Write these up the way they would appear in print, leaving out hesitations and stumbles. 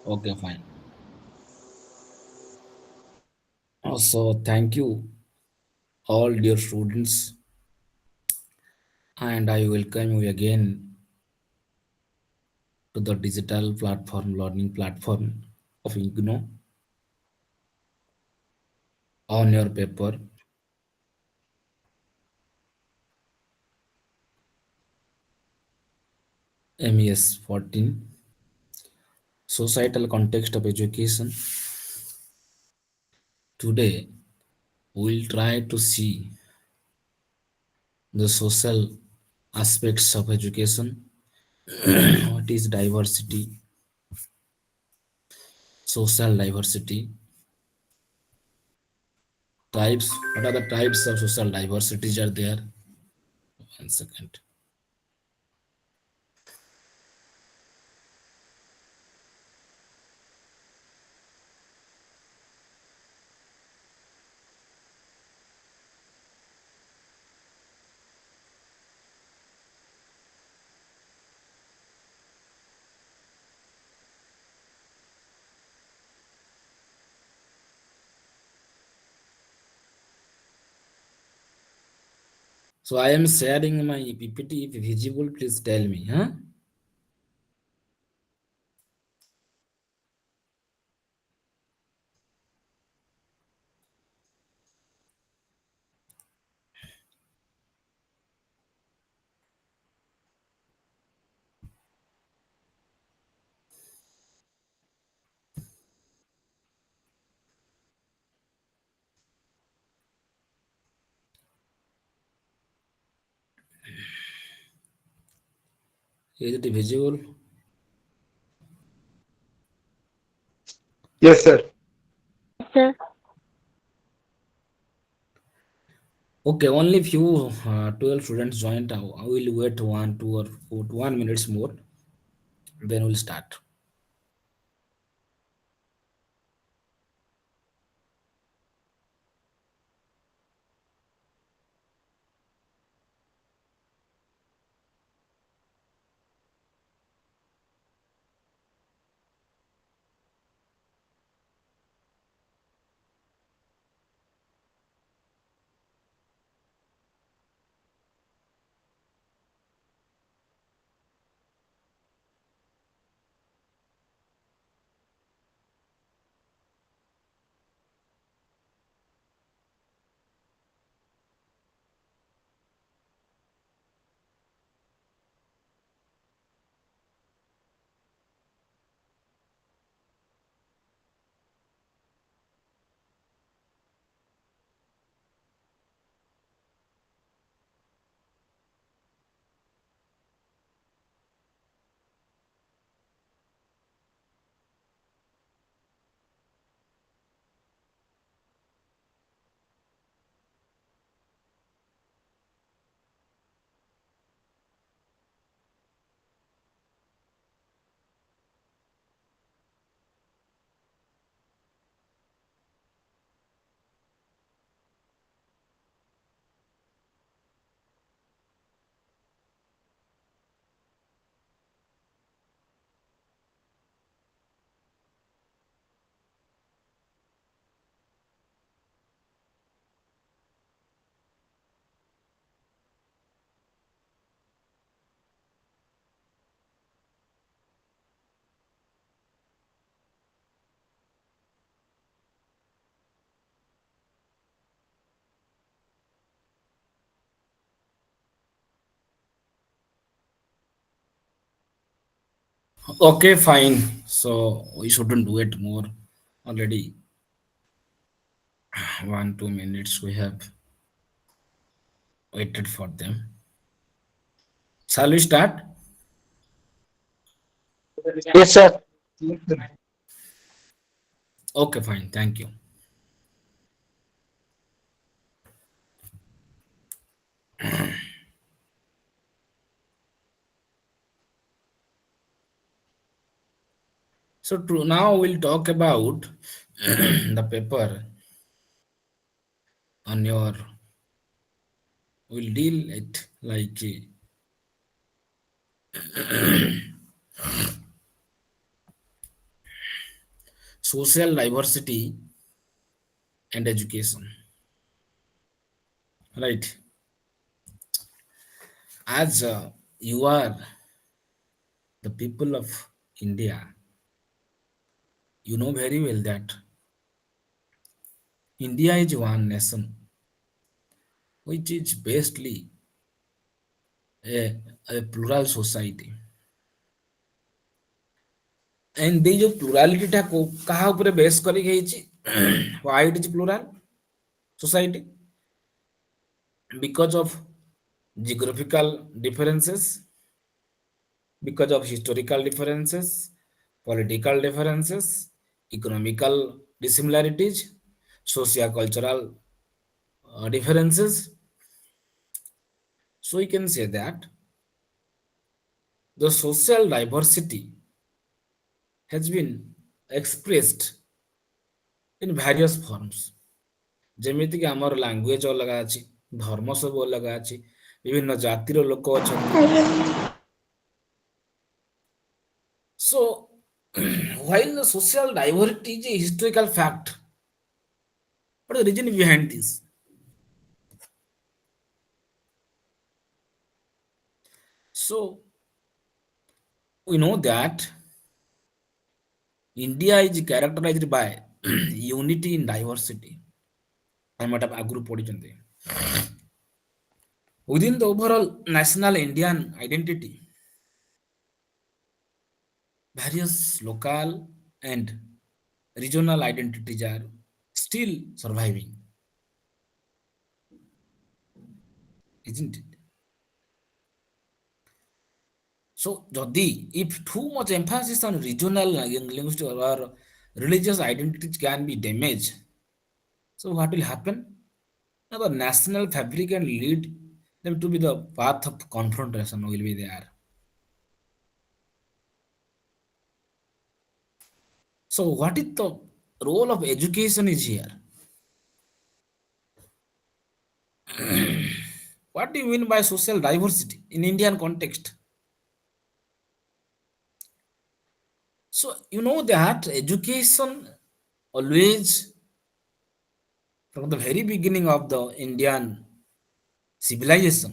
Okay, fine. So thank you all dear students, and I welcome you again to the digital platform learning platform of IGNO on your paper MES-14 Societal Context of Education. Today we'll try to see the social aspects of education. What is diversity, social diversity, types, what are the types of social diversities are there? One second. So I am sharing my PPT. If visible, please tell me. Huh? Is it visible? Yes, sir. Sir. Okay, only few 12 students joined. I will wait 1 minutes more. Then we'll start. Okay, fine. So we shouldn't wait more. Already 1 2 minutes we have waited for them. Shall we start? Yes, sir. Okay, fine. Thank you. So now we'll talk about the paper on your. We'll deal it like social diversity and education, right? As you are the people of India, you know very well that India is one nation which is basically a plural society. And they जो plurality टा को कहाँ ऊपर base करी गई ची why it is plural society? Because of geographical differences, because of historical differences, political differences, economical dissimilarities, socio-cultural differences. So we can say that the social diversity has been expressed in various forms. ଯେମିତିକି ଆମର language ଅଲଗା ଅଛି, ଧର୍ମ ସବୁ ଅଲଗା ଅଛି, ବିଭିନ୍ନ ଜାତିର ଲୋକ ଅଛନ୍ତି। So while the social diversity is a historical fact, what is the reason behind this? So we know that India is characterized by unity in diversity. I might have agreed ପଢିଛନ୍ତି। Within the overall national Indian identity, various local and regional identities are still surviving, isn't it? So, Jodi, if too much emphasis on regional linguistic or religious identities can be damaged, so what will happen? Now, the national fabric and lead them to be the path of confrontation will be there. So, what is the role of education is here? What do you mean by social diversity in Indian context? So, you know that education always, from the very beginning of the Indian civilization,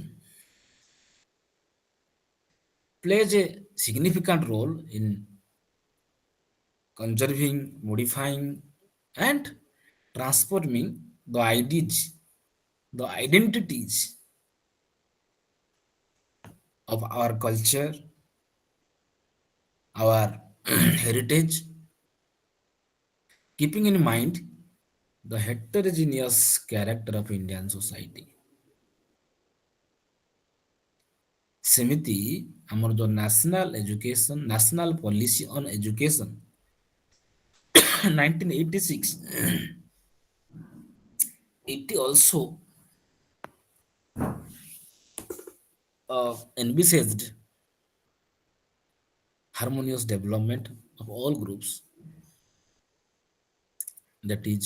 plays a significant role in conserving, modifying, and transforming the ideas, the identities of our culture, our heritage, keeping in mind the heterogeneous character of Indian society. ସେମିତି ଆମର ଯୋଉ national policy on education 1986 it also envisaged harmonious development of all groups, that is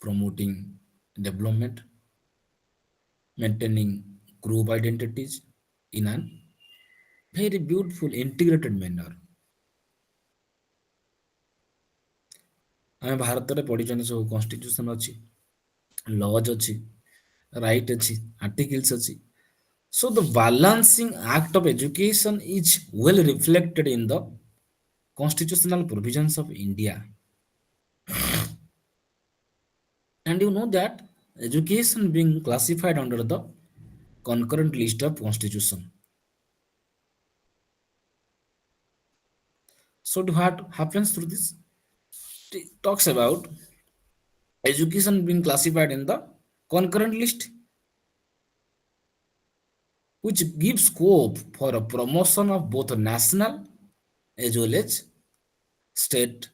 promoting development, maintaining group identities in a very beautiful integrated manner. ଆମେ ଭାରତରେ ପଢିଛନ୍ତି ସବୁ constitution ଅଛି, lodge ଅଛି, right ଅଛି, ଆର୍ଟିକିଲ୍ସ ଅଛି। So the balancing act of education is well reflected in the constitutional provisions of India. And you know that education being classified under the concurrent list of constitution. So what happens through this? It talks about education being classified in the concurrent list, which gives scope for a promotion of both national as well as state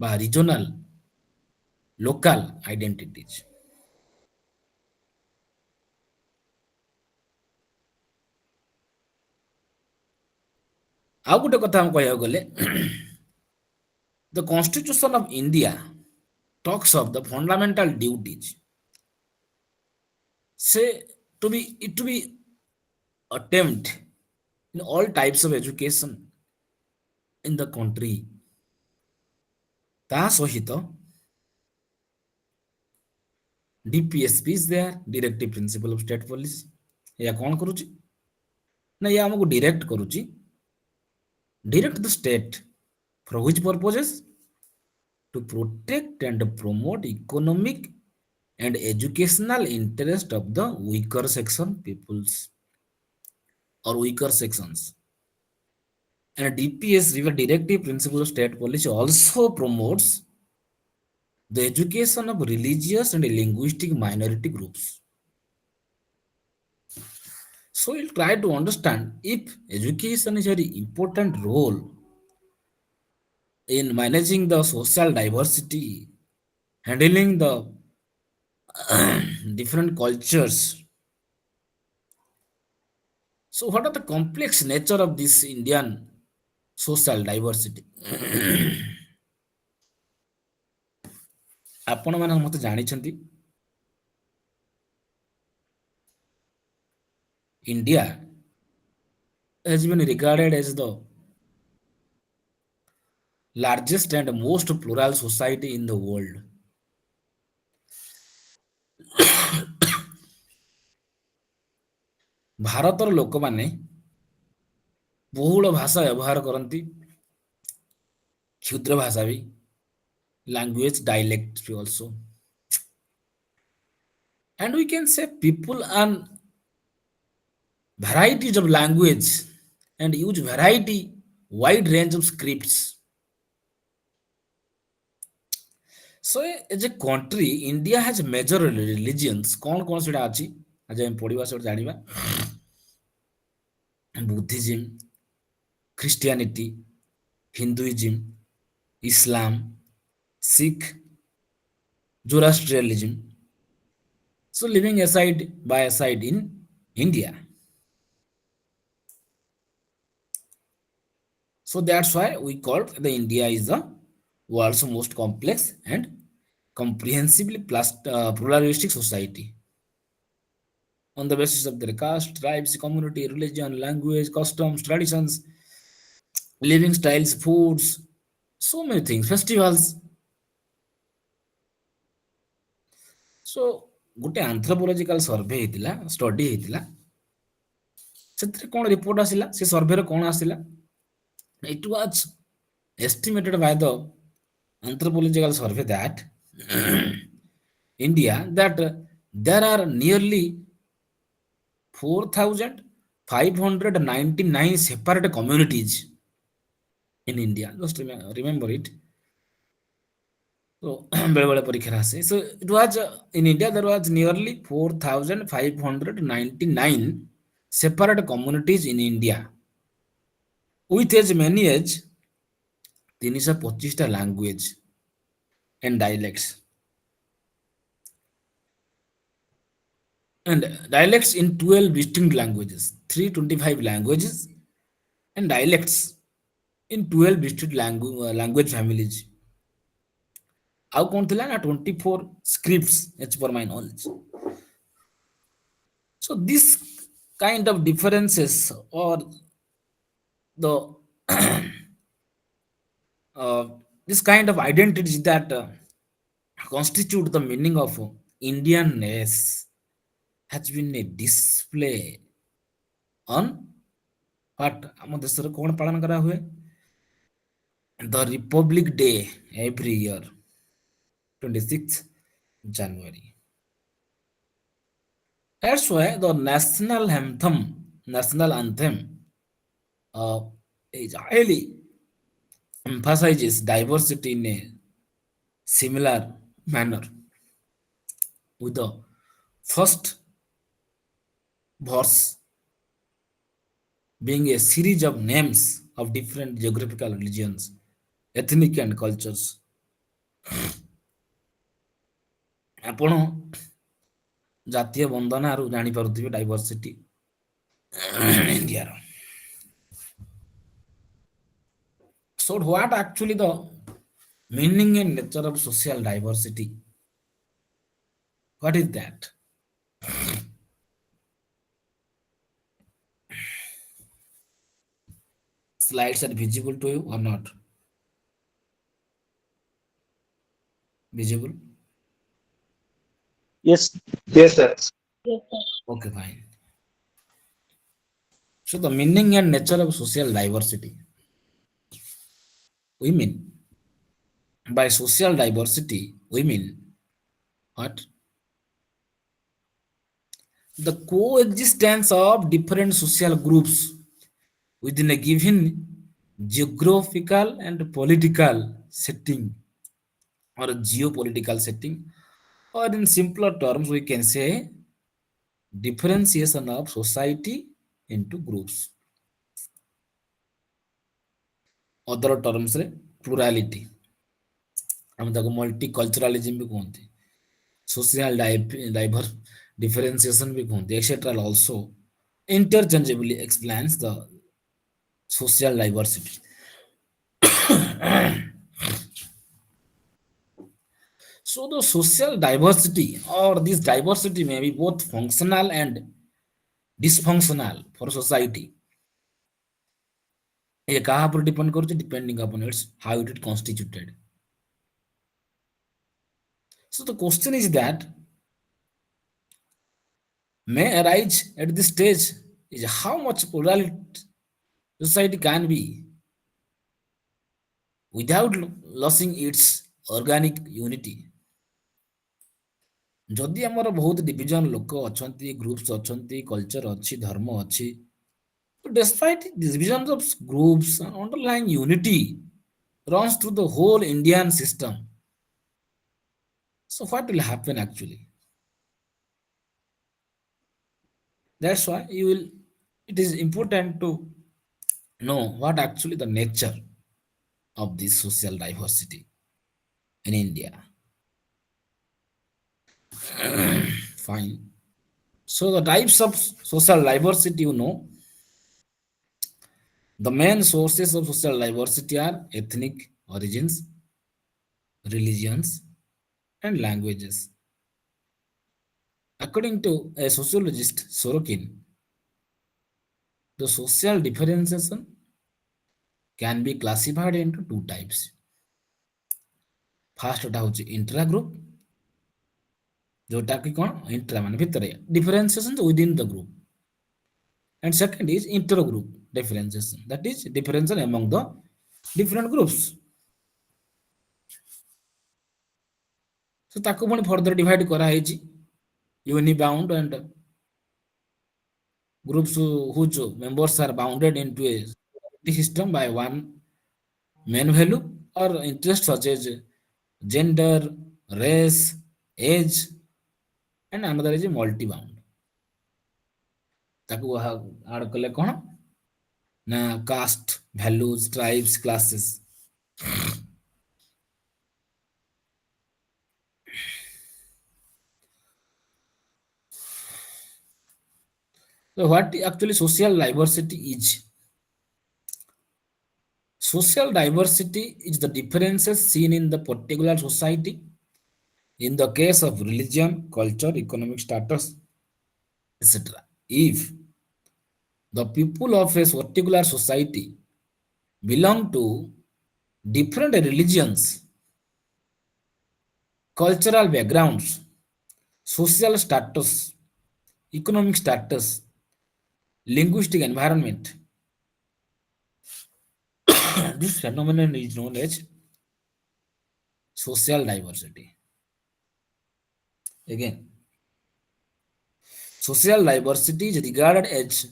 by regional local identities. ଆଉ ଗୋଟେ କଥା ଆମେ କହିବାକୁ ଗଲେ the constitution of India talks of the fundamental duties, say to be attempt in all types of education in the country। ତା ସହିତ DPSP is there, directive principle of state policy। ଏହା କଣ କରୁଛି ନା ଇଏ ଆମକୁ ଡିରେକ୍ଟ କରୁଛି, direct the state for which purposes, to protect and promote economic and educational interest of the weaker section peoples or weaker sections। And DPS, the directive principle of state policy, also promotes the education of religious and linguistic minority groups। So we'll try to understand if education is a very important role in managing the social diversity, handling the different cultures. So what are the complex nature of this Indian social diversity? ଆପଣମାନେ ମତେ ଜାଣିଛନ୍ତି India has been regarded as the largest and most plural society in the world। ଭାରତର ଲୋକମାନେ ବହୁଳ ଭାଷା ବ୍ୟବହାର କରନ୍ତି, କ୍ଷୁଦ୍ର ଭାଷା ବି, language dialect B also, and we can say people and varieties of language and use variety wide range of scripts। So as a country India has major religions। କଣ କଣ ସେଟା ଅଛି ଆଜି ଆମେ ପଢିବା ସେଟା ଜାଣିବା। Buddhism, Christianity, ହିନ୍ଦୁଇଜିମ୍, Islam, Sikh, ଜୋରାଷ୍ଟ୍ରିଆନିଜମ, so living aside by aside in India। So that's why we call the India is the world's most complex and comprehensively pluralistic society on the basis of their caste, tribes, community, religion, language, customs, traditions, living styles, foods, so many things, festivals। So ଗୋଟେ anthropological survey ହେଇଥିଲା, study ହେଇଥିଲା, ସେଥିରେ କଣ report ଆସିଲା, ସେ ସର୍ଭେରେ କଣ ଆସିଲା, it was estimated by the anthropological survey that India that there are nearly 4,599 separate communities in India। Just remember it। So ବେଳେ ପରୀକ୍ଷାରେ ଆସେ। So it was in India there was nearly 4,599 separate communities in India with as many as 325ଟା language and dialects, and dialects in 12 distinct languages, 325 languages and dialects in 12 distinct language families। ଆଉ କଣ ଥିଲା ନା 24 scripts as per my knowledge। So this kind of differences or the uh, this kind of identities that constitute the meaning of Indianness has been a display on what ଆମ ଦେଶରେ କଣ ପାଳନ କରା ହୁଏ, the Republic Day every year 26th January। That's why the national anthem is highly emphasizes diversity in a similar manner, with the first verse being a series of names of different geographical regions, ethnic and cultures। ଆପଣ ଜାତୀୟ ବନ୍ଦନାରୁ ଜାଣିପାରୁଥିବେ diversity ଇଣ୍ଡିଆର। So what actually the meaning and nature of social diversity? What is that? Slides are visible to you or not? Visible? Yes. Yes, sir. Okay, fine. So the meaning and nature of social diversity. We mean by social diversity, we mean what? The coexistence of different social groups within a given geographical and political setting or a geopolitical setting, or in simpler terms, we can say differentiation of society into groups. Other terms, plurality. ଆମେ ତାକୁ multiculturalism ବି କୁହନ୍ତି, social diverse differentiation ବି କୁହନ୍ତି, etc. also interchangeably explains the social diversity. So the social diversity or this diversity may be both functional and dysfunctional for society. ये कहाँ पर depend करुଛି depending upon its how it is constituted. So the question is that may arise at this stage is how much plurality society can be without losing its organic unity. ଯଦି ଆମର ବହୁତ division ଲୋକ ଅଛନ୍ତି, groups ଅଛନ୍ତି, culture ଅଛି, ଧର୍ମ ଅଛି, despite divisions of groups, underlying unity runs through the whole Indian system. So what will happen actually? That's why you will. It is important to know what actually the nature of this social diversity in India. Fine. So the types of social diversity, the main sources of social diversity are ethnic origins, religions, and languages. According to a sociologist, Sorokin, the social differentiation can be classified into two types. First, intra-group, जोटा कि कौन intra मान भितर differentiation within the group, and second is inter-group differentiation, that is differentiation among the different groups. So ताको पुणी further divide करा ହେଇଛି unibound and groups whose members are bounded into a system by one main value or interest such as gender, race, age, and another is multi-bound. ତାକୁ add କଲେ କଣ ନା caste, values, tribes, classes. So what actually social diversity is? Social diversity is the differences seen in the particular society in the case of religion, culture, economic status, etc. If the people of a particular society belong to different religions, cultural backgrounds, social status, economic status, linguistic environment, this phenomenon is known as social diversity. Again, social diversity is regarded as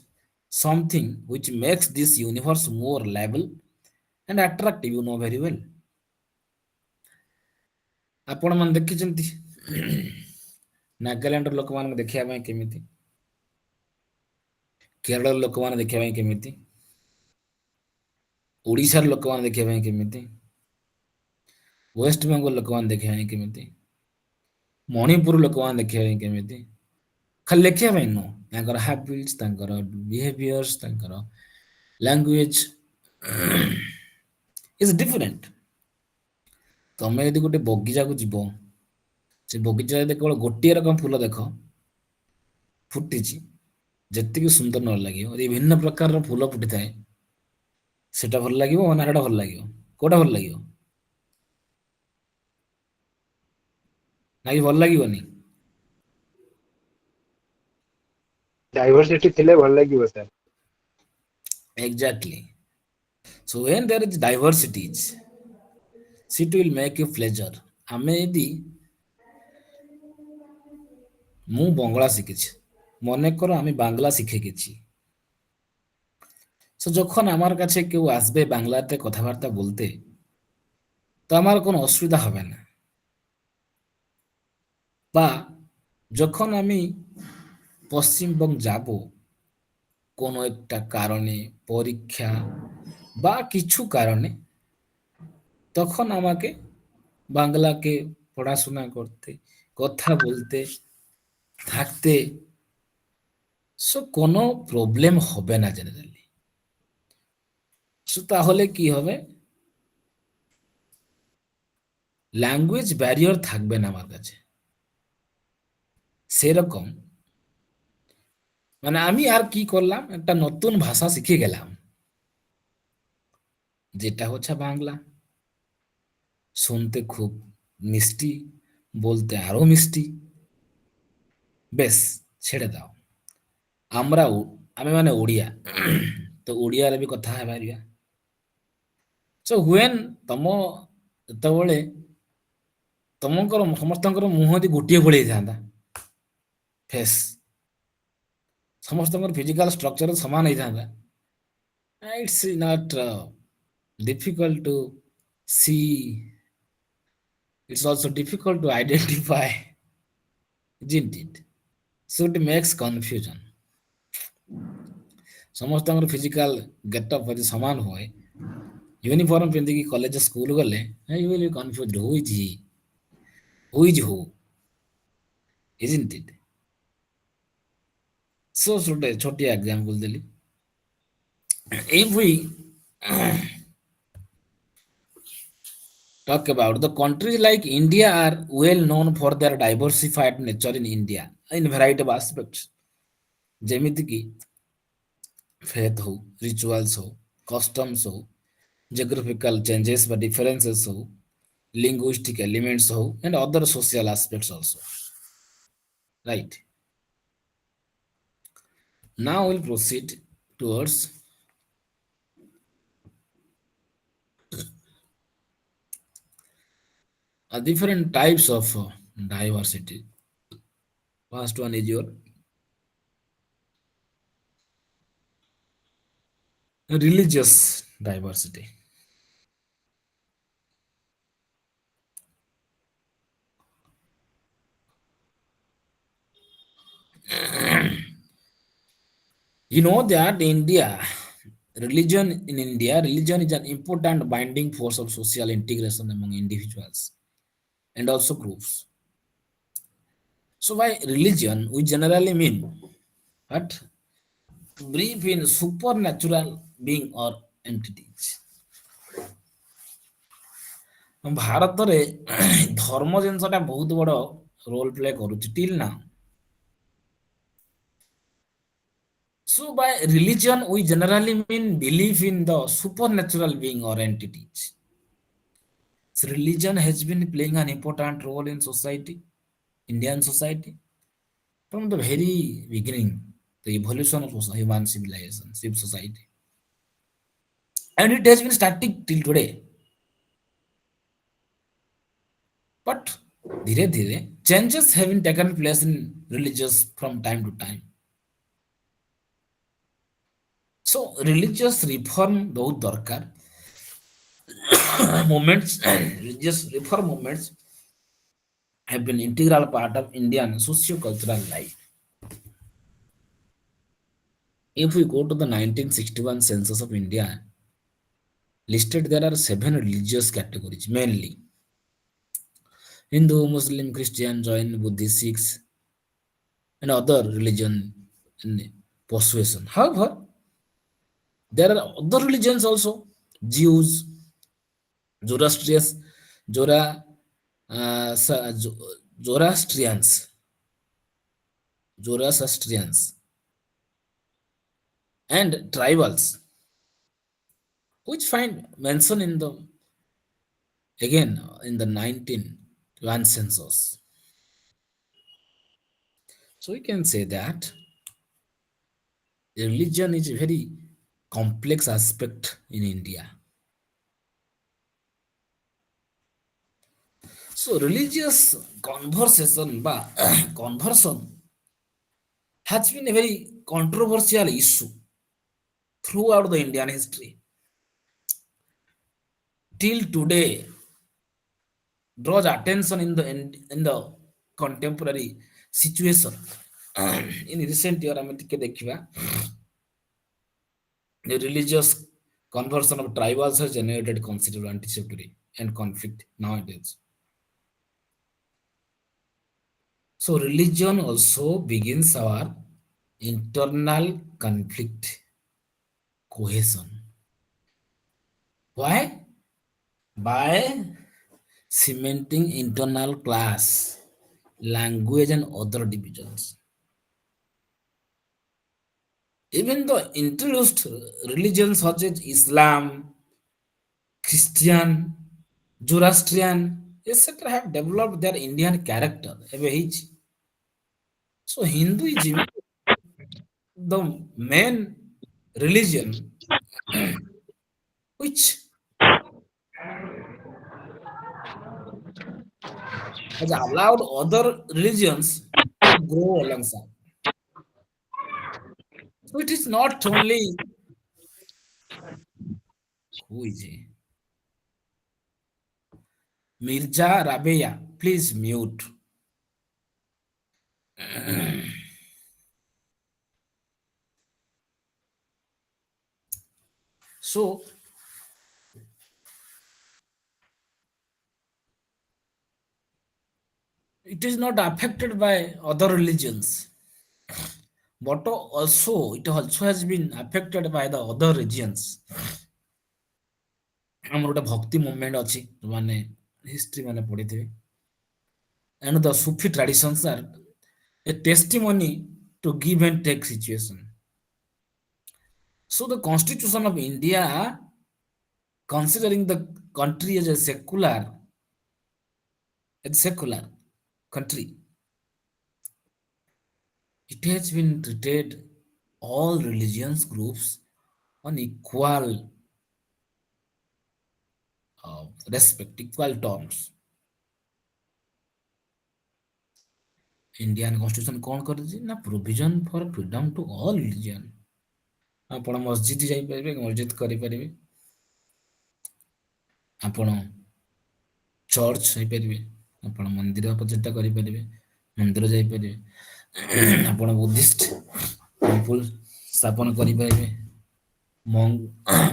something which makes this universe more livable and attractive, very well. ଆପଣ ମାନେ ଦେଖିଛନ୍ତି ନାଗାଲାଣ୍ଡର ଲୋକମାନଙ୍କୁ ଦେଖିବା ପାଇଁ କେମିତି, କେରଳର ଲୋକମାନେ ଦେଖିବା ପାଇଁ କେମିତି, ଓଡ଼ିଶାର ଲୋକମାନେ ଦେଖିବା ପାଇଁ କେମିତି, ୱେଷ୍ଟବେଙ୍ଗଲ ଲୋକମାନେ ଦେଖିବା ପାଇଁ କେମିତି, ମଣିପୁର ଲୋକମାନେ ଦେଖିବା ପାଇଁ କେମିତି, ଖାଲି ଲେଖିବା ପାଇଁ ନୁହଁ, ତାଙ୍କର ହାବିଟ୍ସ, ତାଙ୍କର ବିହେଭିୟର୍ସ, ତାଙ୍କର ଲାଙ୍ଗୁଏଜ ଇଜ ଡିଫରେଣ୍ଟ. ତମେ ଯଦି ଗୋଟେ ବଗିଚାକୁ ଯିବ, ସେ ବଗିଚାରେ କେବଳ ଗୋଟିଏ ରକମ ଫୁଲ ଦେଖ ଫୁଟିଛି, ଯେତିକି ସୁନ୍ଦର ନ ଲାଗିବ, ଯଦି ଭିନ୍ନ ପ୍ରକାରର ଫୁଲ ଫୁଟିଥାଏ ସେଟା ଭଲ ଲାଗିବ ନା ଏଟା ଭଲ ଲାଗିବ? କୋଉଟା ଭଲ ଲାଗିବ? ନାଇଁ ଭଲ ଲାଗିବନି? ଡାଇଭରସିଟି ଥିଲେ ଭଲ ଲାଗିବ sir. Exactly. So when there is diversities, it will make you pleasure. ଆମେ ଯଦି ମୁଁ ବଙ୍ଗଳା শিখেছি, মনে করো আমি বাংলা শিখে গেছি, তো যখন আমার কাছে কেউ আসবে বাংলাতে কথাবার্তা বলতে, তো আমার কোনো অসুবিধা হবে না। বা যখন আমি পশ্চিমবঙ্গ যাব কোনো একটা কারণে, পরীক্ষা বা কিছু কারণে, তখন আমাকে বাংলাকে পড়াশোনা করতে, কথা বলতে, থাকতে কোনো প্রবলেম হবে না জেনারেলি। তাহলে কি হবে? ল্যাঙ্গুয়েজ ব্যারিয়ার থাকবে না আমার কাছে। সেরকম মানে আমি আর কি করলাম, একটা নতুন ভাষা শিখে গেলাম, যেটা হচ্ছে বাংলা। শুনতে খুব মিষ্টি, বলতে আরো মিষ্টি। বেশ, ছেড়ে দাও। আমরা আমি ମାନେ ଓଡ଼ିଆ, ତ ଓଡ଼ିଆରେ ବି କଥା ହେଇପାରିବା। ସୋ ହ୍ୱେନ୍ ତମ ଯେତେବେଳେ ତମଙ୍କର ସମସ୍ତଙ୍କର ମୁହଁ ଯଦି ଗୋଟିଏ ଭଳି ହେଇଥାନ୍ତା, ଫେସ୍ ସମସ୍ତଙ୍କର ଫିଜିକାଲ ଷ୍ଟ୍ରକ୍ଚର ସମାନ ହେଇଥାନ୍ତା, it's not difficult to see, it's also difficult to identify, isn't it? So it makes confusion. ସମସ୍ତଙ୍କର ଫିଜିକାଲ ଗେଟଅପ୍ ଯଦି ସମାନ ହୁଏ, ୟୁନିଫର୍ମ ପିନ୍ଧିକି କଲେଜ ସ୍କୁଲ ଗଲେ, you will be confused who is who, isn't it? So ଗୋଟେ ଛୋଟିଆ example ଦେଲି। If we talk about the countries like India are well known for their diversified nature in India in variety of aspects, ଯେମିତି କି faith ହଉ, rituals ହଉ, customs ହଉ, geographical changes বা differences ହଉ, linguistic elements ହଉ, and other social aspects also. Right. Now we'll proceed towards different types of diversity. First one is your religious diversity. You know that religion is an important binding force of social integration among individuals and also groups. So by religion, we generally mean what? Belief in supernatural being or entities. ଭାରତରେ ଧର୍ମ ଜିନିଷଟା ବହୁତ ବଡ roll play କରୁଛି till now. So by religion, we generally mean belief in the supernatural being or entities. So religion has been playing an important role in society, Indian society, from the very beginning, the evolution of human civilization, civil society. And it has been static till today. But धीरे धीरे changes have been taken place in religious from time to time. So religious reform बहुत दरकार, movements, religious reform movements have been integral part of Indian socio-cultural life. If we go to the 1961 census of India, listed there are 7 religious categories mainly: Hindu, Muslim, Christian, Jain, Buddhist, Sikhs, and other religion in persuasion. However, there are other religions also: Jews, Zoroastrians, Zora, Zoroastrians, Zoroastrians, and tribals which find mention in the again in the 19 census. So we can say that religion is a very complex aspect in India. So religious conversation conversion has been a very controversial issue throughout the Indian history. Till today, draws attention in the contemporary situation. In recent year, ଆମେ ଟିକେ ଦେଖିବା the religious conversion of tribals has generated considerable anti-sectary and conflict nowadays. So religion also begins our internal conflict cohesion. Why? By cementing internal class, language, and other divisions. Even the introduced religions such as Islam, Christian, Zoroastrian, etc., have developed their Indian character. ଏବେ ହେଇଛି. So Hinduism, the main religion which has allowed other religions to grow alongside. So it is not only who is he? Mirza Rabeya, please mute. So it is not affected by other religions, but also it also has been affected by the other regions. ଆମର ଗୋଟେ ଭକ୍ତି movement ଅଛି ମାନେ history ମାନେ ପଢିଥିବେ and the Sufi traditions are a testimony to give and take situation. So the constitution of India, considering the country as a secular country, it has been treated all religions groups on equal respect, equal terms. Indian constitution कौन କରିଛି ନା provision for freedom to all religion. ଆପଣ ମସଜିଦ ଯାଇପାରିବେ, ମସଜିଦ କରିପାରିବେ, ଆପଣ church ଯାଇପାରିବେ, ଆପଣ ମନ୍ଦିର ପ୍ରତିଷ୍ଠା କରିପାରିବେ, ମନ୍ଦିର ଯାଇପାରିବେ, ଆପଣ ବୁଦ୍ଧିଷ୍ଟ ଟେମ୍ପଲ ସ୍ଥାପନ କରିପାରିବେ,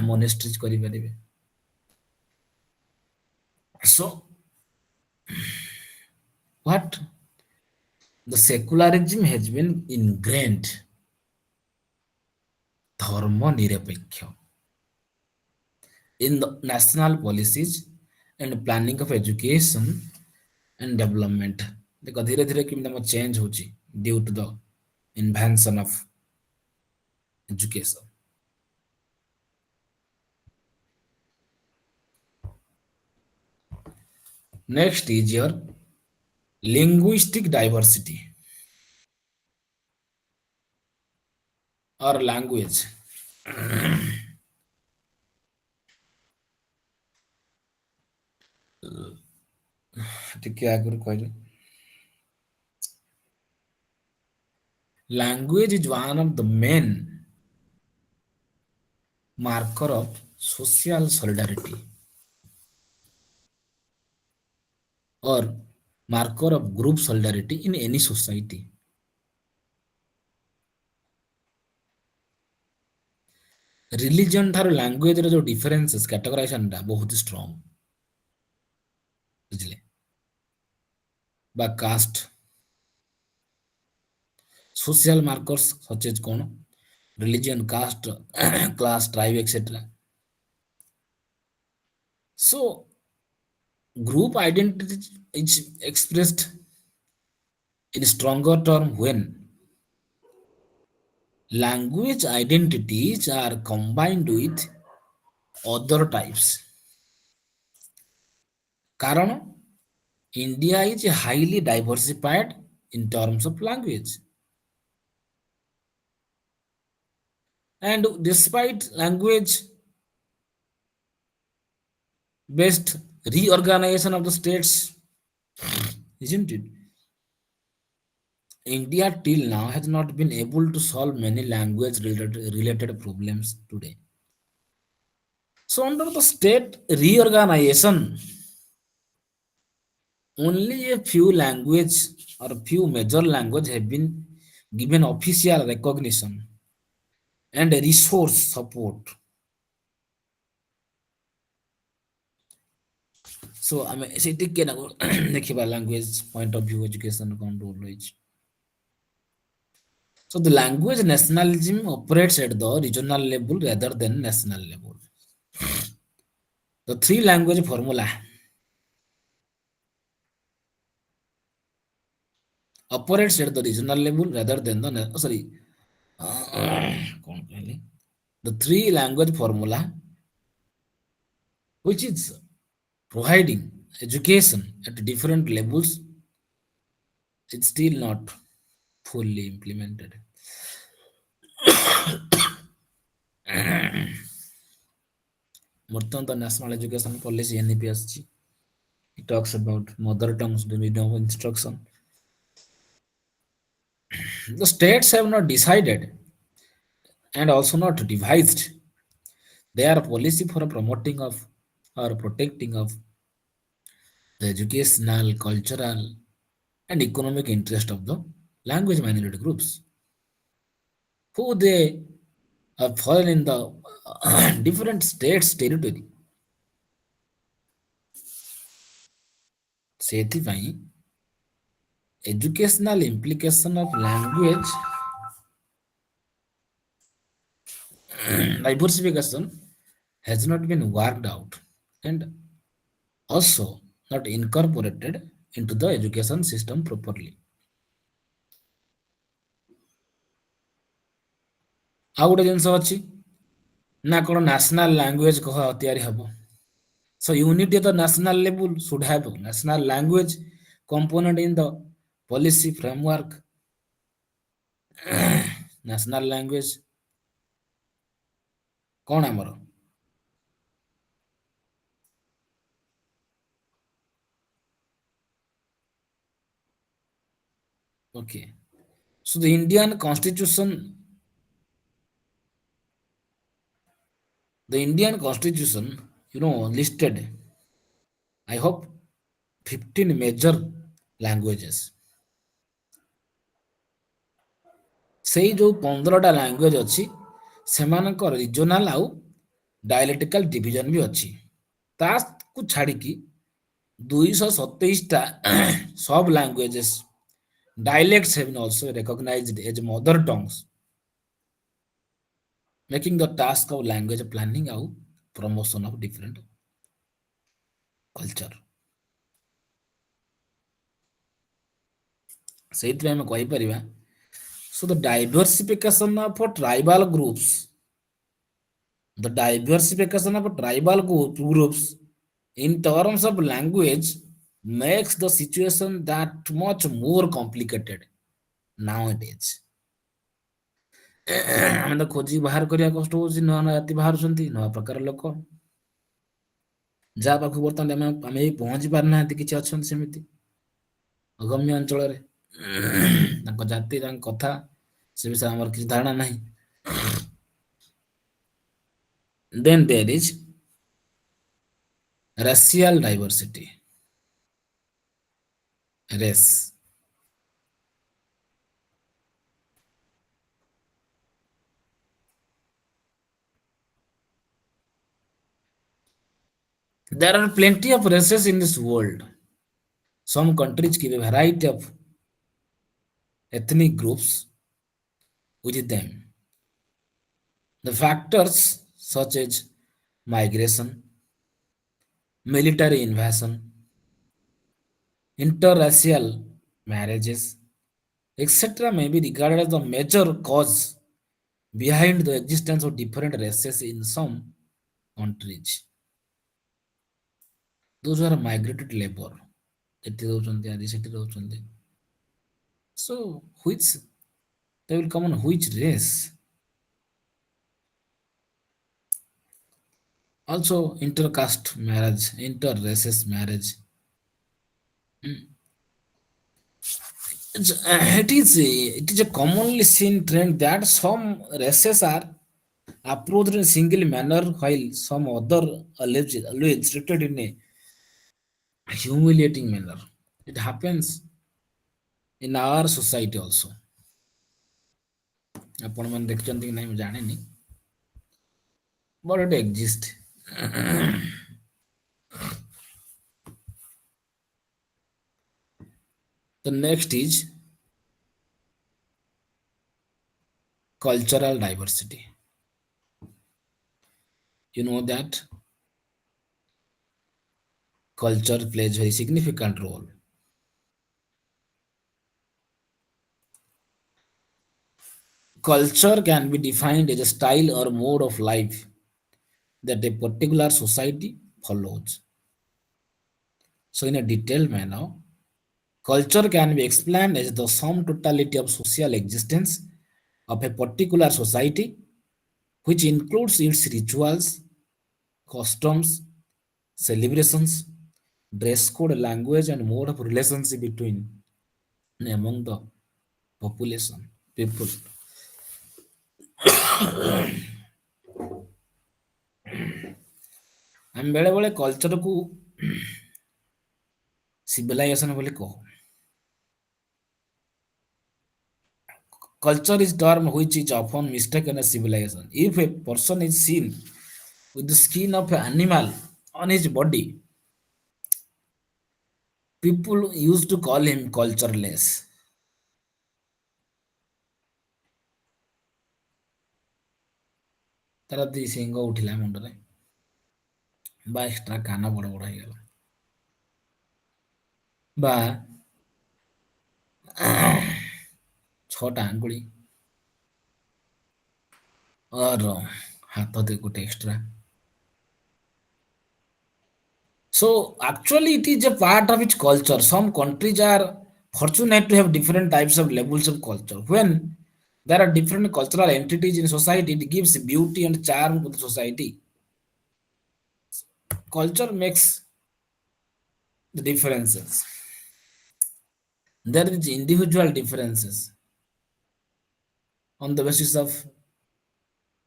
monasteries କରିପାରିବେ. So what the secularism has been ingrained ଧର୍ମ ନିରପେକ୍ଷ in the national policies and planning of education and development. देखो धीरे धीरे केମିତି ଆମ change ହଉଛି due to the invention of education. Next is your linguistic diversity or language. ଟିକେ ଆଗରୁ କହିଲେ language is one of the main marker of social solidarity or marker of group solidarity in any society. Religion ଠାରୁ language ର ଯୋଉ differences categorization ଟା ବହୁତ strong ବୁଝିଲେ ବା caste social markers such as କଣ religion caste class tribe etc. So group identity is expressed in stronger term when language identities are combined with other types. କାରଣ India is highly diversified in terms of language. And despite language based reorganization of the states, isn't it? India till now has not been able to solve many language related problems today. So, under the state reorganization, only a few language or few major language have been given official recognition and resource support. So ଆମେ ସେଇ ଟିକେ ନାକୁ ଦେଖିବା language point of view education କଣ role ରହିଛି. So the language nationalism operates at the regional level rather than national level. The three language formula operates at the regional level rather than the sorry କଣ କହିଲି? The three language formula which is providing education at different levels it's still not fully implemented. ବର୍ତ୍ତମାନ ତ national education policy NEP ଆସିଛି. It talks about mother tongues medium of instruction. The states have not decided and also not devised their policy for promoting of or protecting of the educational, cultural, and economic interest of the language minority groups who they have fallen in the different states territory. ସେଥିପାଇଁ educational implication of language diversification has not been worked out and also not incorporated into the education system properly. ଆଉ ଗୋଟେ ଜିନିଷ ଅଛି ନା କଣ national language କହ ତିଆରି ହବ. So unity at the national level should have national language component in the policy framework. National language କଣ ଆମର? Okay. So the Indian constitution listed I hope 15 major languages. ସେଇ ଯୋଉ 15ଟା ଲାଙ୍ଗୁଏଜ ଅଛି ସେମାନଙ୍କର ରିଜନାଲ ଆଉ ଡାଇଲେକ୍ଟିକାଲ ଡିଭିଜନ ବି ଅଛି. ତାକୁ ଛାଡ଼ିକି 227ଟା sub languages dialects have been also recognized as mother tongues, making the task of language planning ଆଉ promotion of different culture. ସେଇଥିପାଇଁ ଆମେ କହିପାରିବା so the diversification of tribal groups in terms of language makes the situation that much more complicated nowadays. ଆମେ ତ ଖୋଜି ବାହାର କରିବା କଷ୍ଟ ହଉଛି. ନୂଆ ନୂଆ ଜାତି ବାହାରୁଛନ୍ତି, ନୂଆ ପ୍ରକାର ଲୋକ ଯାହା ପାଖକୁ ବର୍ତ୍ତମାନ ଆମେ ପହଞ୍ଚି ପାରୁନାହାନ୍ତି. କିଛି ଅଛନ୍ତି ସେମିତି ଅଗମ୍ୟ ଅଞ୍ଚଳରେ ତାଙ୍କ ଜାତି ତାଙ୍କ କଥା ସେ ବିଷୟରେ ଆମର କିଛି ଧାରଣା ନାହିଁ. Then there is racial diversity. Race. There are plenty of races in this world. Some countries give a variety of ethnic groups with them. The factors such as migration, military invasion, interracial marriages, etc. may be regarded as the major cause behind the existence of different races in some countries. Those who are migrated labor. ଏଠି ରହୁଛନ୍ତି ଆଜି ସେଠି ରହୁଛନ୍ତି. So which they will come on which race? Also intercaste marriage, inter-races marriage. It is a commonly seen trend that some races are approached in a single manner while some other always treated in a humiliating manner. It happens in our society also. ଆପଣମାନେ ଦେଖିଛନ୍ତି କି ନାହିଁ ମୁଁ ଜାଣିନି, but it exists. The next is cultural diversity. You know that culture plays a very significant role. Culture can be defined as a style or mode of life that a particular society follows. So, in a detailed manner, culture can be explained as the sum totality of social existence of a particular society, which includes its rituals, customs, celebrations, dress code, language, and mode of relationship between and among the population, people. ଆମେ ବେଳେବେଳେ କଲଚରକୁ civilisation ବୋଲି କହୁ. Culture is term which is often mistaken as civilization. If a person is seen with the skin of an animal on his body, people used to call him cultureless. ତାର ଦି ଶିଙ୍ଗ ଉଠିଲା ମୁଣ୍ଡରେ ବା extra କାନ ବଡ଼ ବଡ଼ ହେଇଗଲା ବା ଛଅଟା ଆଙ୍ଗୁଳି ଅର ହାତ ଗୋଟେ extra. So actually, it is a part of its culture. Some countries are fortunate to have different types of levels of culture. When there are different cultural entities in society, it gives beauty and charm to the society. Culture makes the differences. There is individual differences on the basis of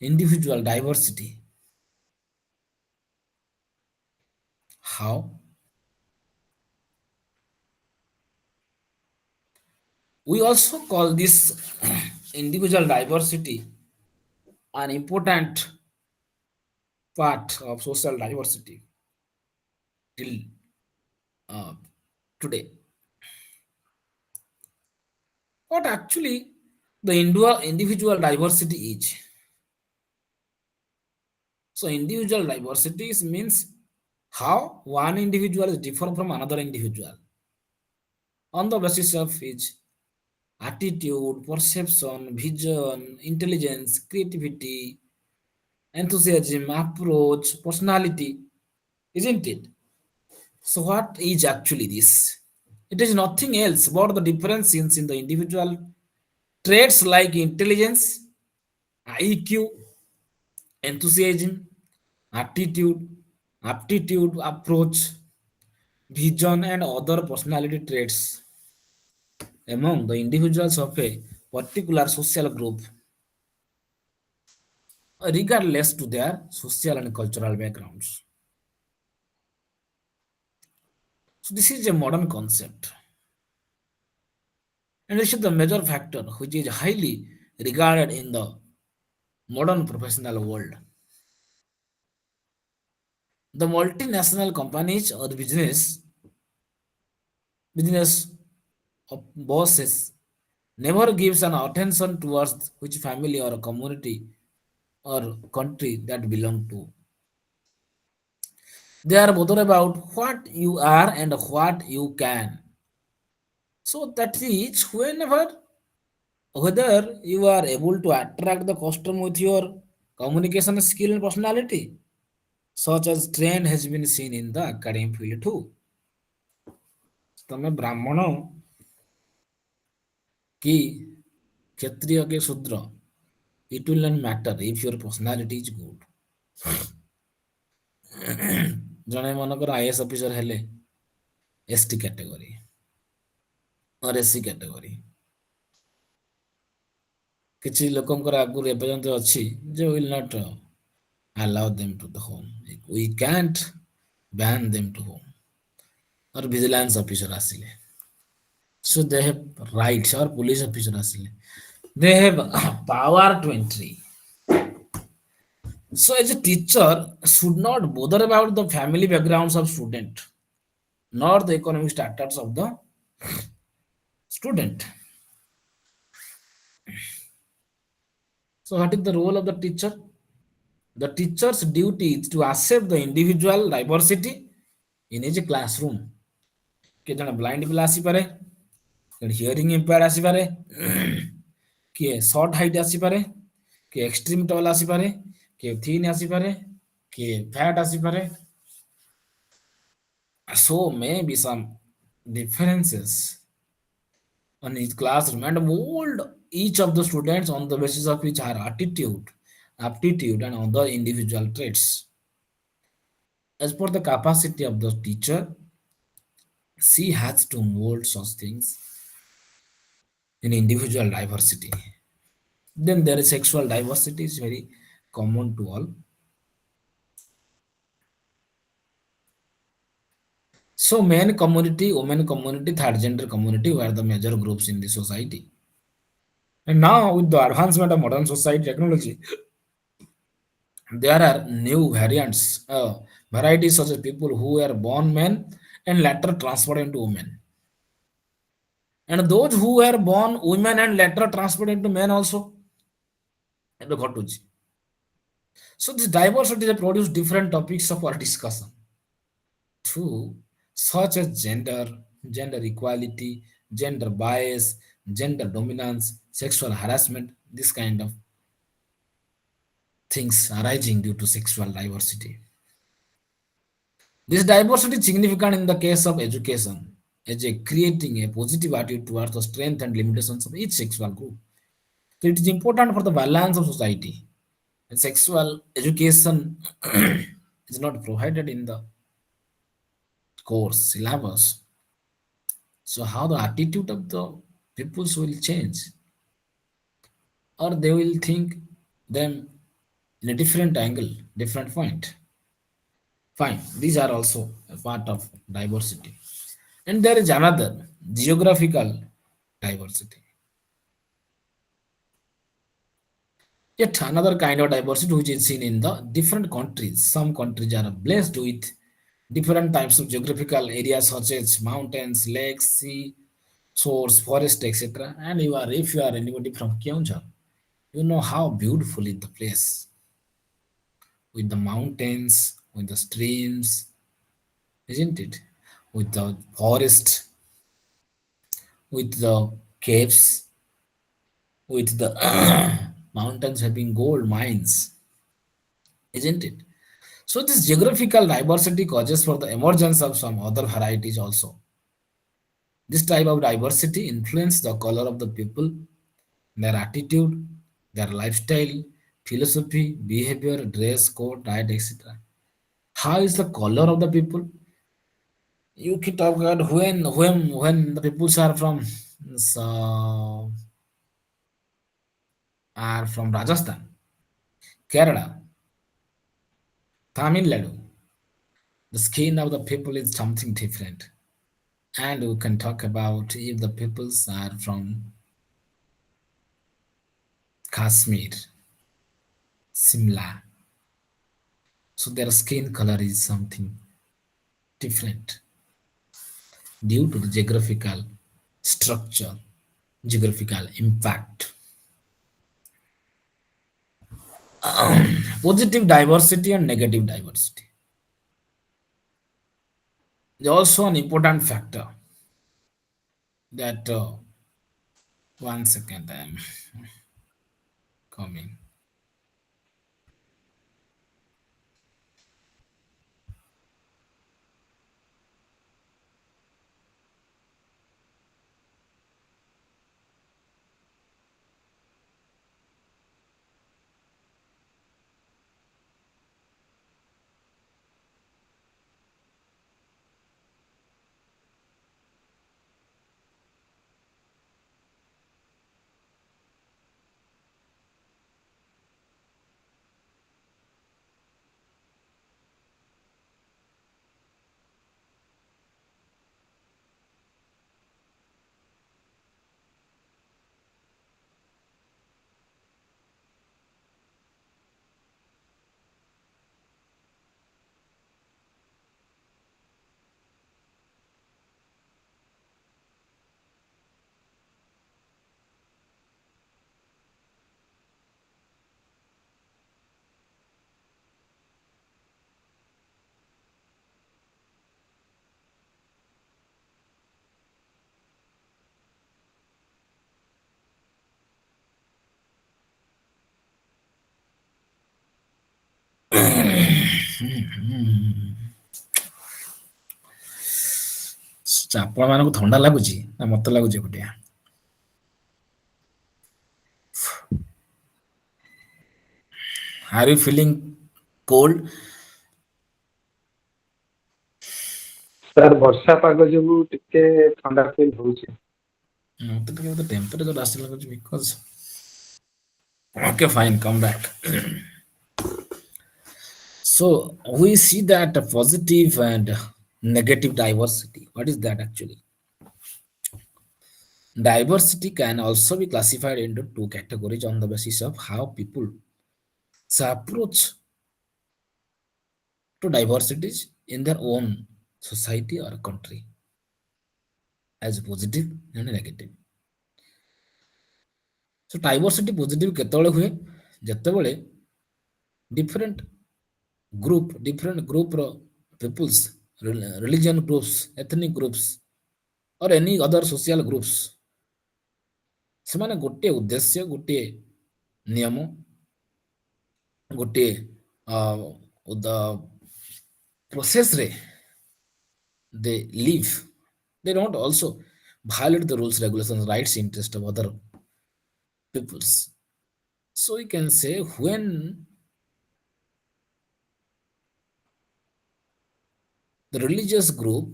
individual diversity. How? We also call this individual diversity an important part of social diversity till uh, today. What actually the individual diversity is? So individual diversity means how one individual is different from another individual on the basis of his attitude, perception, vision, intelligence, creativity, enthusiasm, approach, personality, isn't it? So what is actually this? It is nothing else but the differences in the individual traits like intelligence, IQ, enthusiasm, attitude, aptitude, approach, vision, and other personality traits among the individuals of a particular social group, regardless to their social and cultural backgrounds. So this is a modern concept, and this is the major factor which is highly regarded in the modern professional world. The multinational companies or business of bosses never gives an attention towards which family or community or country that belong to. They are bothered about what you are and what you can. So that is whether you are able to attract the customer with your communication skill and personality, such as trend has been seen in the academic field too. ତମେ ବ୍ରାହ୍ମଣ କି କ୍ଷତ୍ରିୟ କି ଶୂଦ୍ର, it will not matter if your personality is good. ଜଣେ ମନକର IAS officer ହେଲେ ST category ଅର SC category, କିଛି ଲୋକଙ୍କର ଆଗରୁ ଏପର୍ଯ୍ୟନ୍ତ ଅଛି ଯେ will not allow them to the home, we can't ban them to home, or vigilance officer ଆସିଲେ, so they have rights, or police officer ଆସିଲେ, they have power to entry. So as a teacher should not bother about the family backgrounds of student nor the economic status of the student. So what is the role of the teacher? The teacher's duty is to accept the individual diversity in his classroom. କିଏ ଜଣେ blind ପିଲା ଆସିପାରେ, ଜଣେ hearing ଇମ୍ପେୟାର୍ଡ ଆସିପାରେ, କିଏ short height ଆସିପାରେ, କିଏ extreme tall ଆସିପାରେ, କିଏ ଥିନ୍ ଆସିପାରେ, କିଏ ଫ୍ୟାଟ୍ ଆସିପାରେ. So may be some differences on his classroom and mold each of the students on the basis of which her attitude, aptitude, and other individual traits. As per the capacity of the teacher, she has to mold such things in individual diversity. Then there is sexual diversity, is very common to all. So men community, women community, third gender community were the major groups in the society. And now with the advancement of modern society technology, there are new varieties such as people who were born men and later transferred into women. And those who were born women and later transferred into men also. ଏବେ ଘଟୁଛି. So this diversity has produced different topics of our discussion. Two, such as gender, gender equality, gender bias, gender dominance, sexual harassment, this kind of things arising due to sexual diversity. This diversity is significant in the case of education, as a creating a positive attitude towards the strength and limitations of each sexual group. So it is important for the balance of society. And sexual education is not provided in the course syllabus. So how the attitude of the peoples will change, or they will think them in a different angle, different point. Fine, these are also a part of diversity. And there is another geographical diversity. Yet another kind of diversity which is seen in the different countries. Some countries are blessed with different types of geographical areas such as mountains, lakes, sea, shores, forest, etc. And if you are anybody from Keonjhar, you know how beautiful is the place with the mountains, with the streams, isn't it? With the forest, with the caves, with the mountains having gold mines, isn't it? So this geographical diversity causes for the emergence of some other varieties also. This type of diversity influence the color of the people, their attitude, their lifestyle, philosophy, behavior, dress code, diet, etc. How is the color of the people? You can talk about when the peoples so, are from Rajasthan, Kerala, Tamil Nadu. The skin of the people is something different. And we can talk about if the peoples are from Kashmir, Simla. So their skin color is something different due to the geographical structure, geographical impact. Positive diversity and negative diversity is also an important factor that 1 second I am coming. ଆପଣ ମାନଙ୍କୁ ଥଣ୍ଡା ଲାଗୁଛି ନା ମତେ ଲାଗୁଛି ଏକୁଟିଆ? Are you feeling cold? Sir ବର୍ଷା ପାଗ ଯୋଗୁ ଟିକେ ଥଣ୍ଡା ଫିଲ୍ ହଉଛି। ମତେ ଟିକେ ବୋଧେ ଟେମ୍ପରେଚର ଆସିଲା ଲାଗୁଛି because okay fine come back. So we see that positive and negative diversity. What is that actually? Diversity can also be classified into two categories on the basis of how people approach to diversities in their own society or country as positive and negative. So diversity positive କେତେବେଳେ ହୁଏ ଯେତେବେଳେ different different group peoples religion groups ethnic groups or any other social groups ସେମାନେ ଗୋଟିଏ ଉଦ୍ଦେଶ୍ୟ ଗୋଟିଏ ନିୟମ ଗୋଟିଏ ପ୍ରୋସେସରେ they live. They don't also violate the rules, regulations, rights, interest of other peoples. So we can say when the religious group,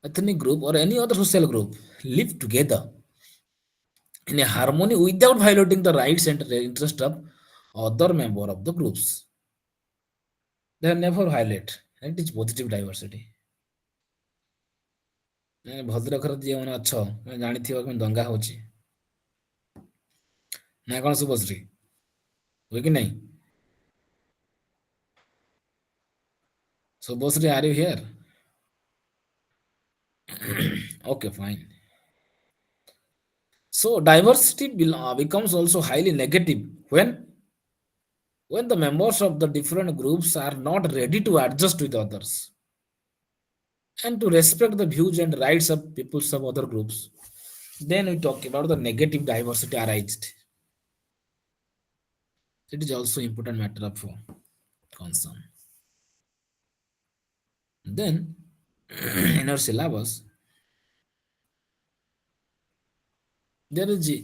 ethnic group, or any other social group live together in a harmony without violating the rights and interest of other member of the groups, they never violate. That is positive diversity. ଭଦ୍ରକର ଯିଏ ମାନେ ଅଛ ଜାଣିଥିବ କେମିତି ଦଙ୍ଗା ହଉଛି ନା କଣ ଶୁଭଶ୍ରୀ ହୁଏ କି ନାହିଁ? Subhashree are you here? Okay fine. So diversity becomes also highly negative when the members of the different groups are not ready to adjust with others and to respect the views and rights of peoples of other groups. Then we talk about the negative diversity arised. It is also important matter of concern. Then in our syllabus there is the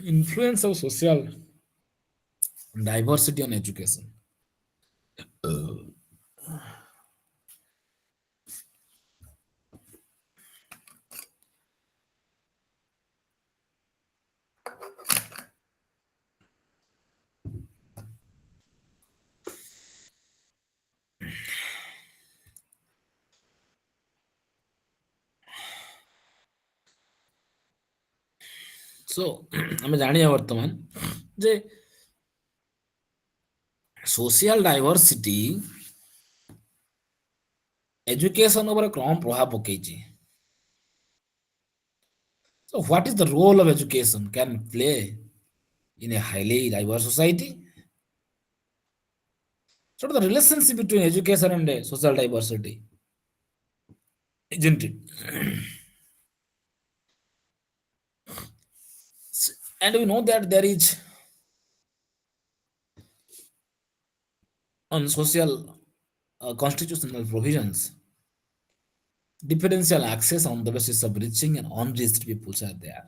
influence of social diversity on education. So ଆମେ ଜାଣିବା ବର୍ତ୍ତମାନ ଯେ social diversity education ଉପରେ କଣ ପ୍ରଭାବ ପକେଇଛି? So what is the role of education can play in a highly diverse society? So the relationship between education and social diversity, isn't it? And we know that there is on social constitutional provisions differential access on the basis of reaching and unreached peoples are there.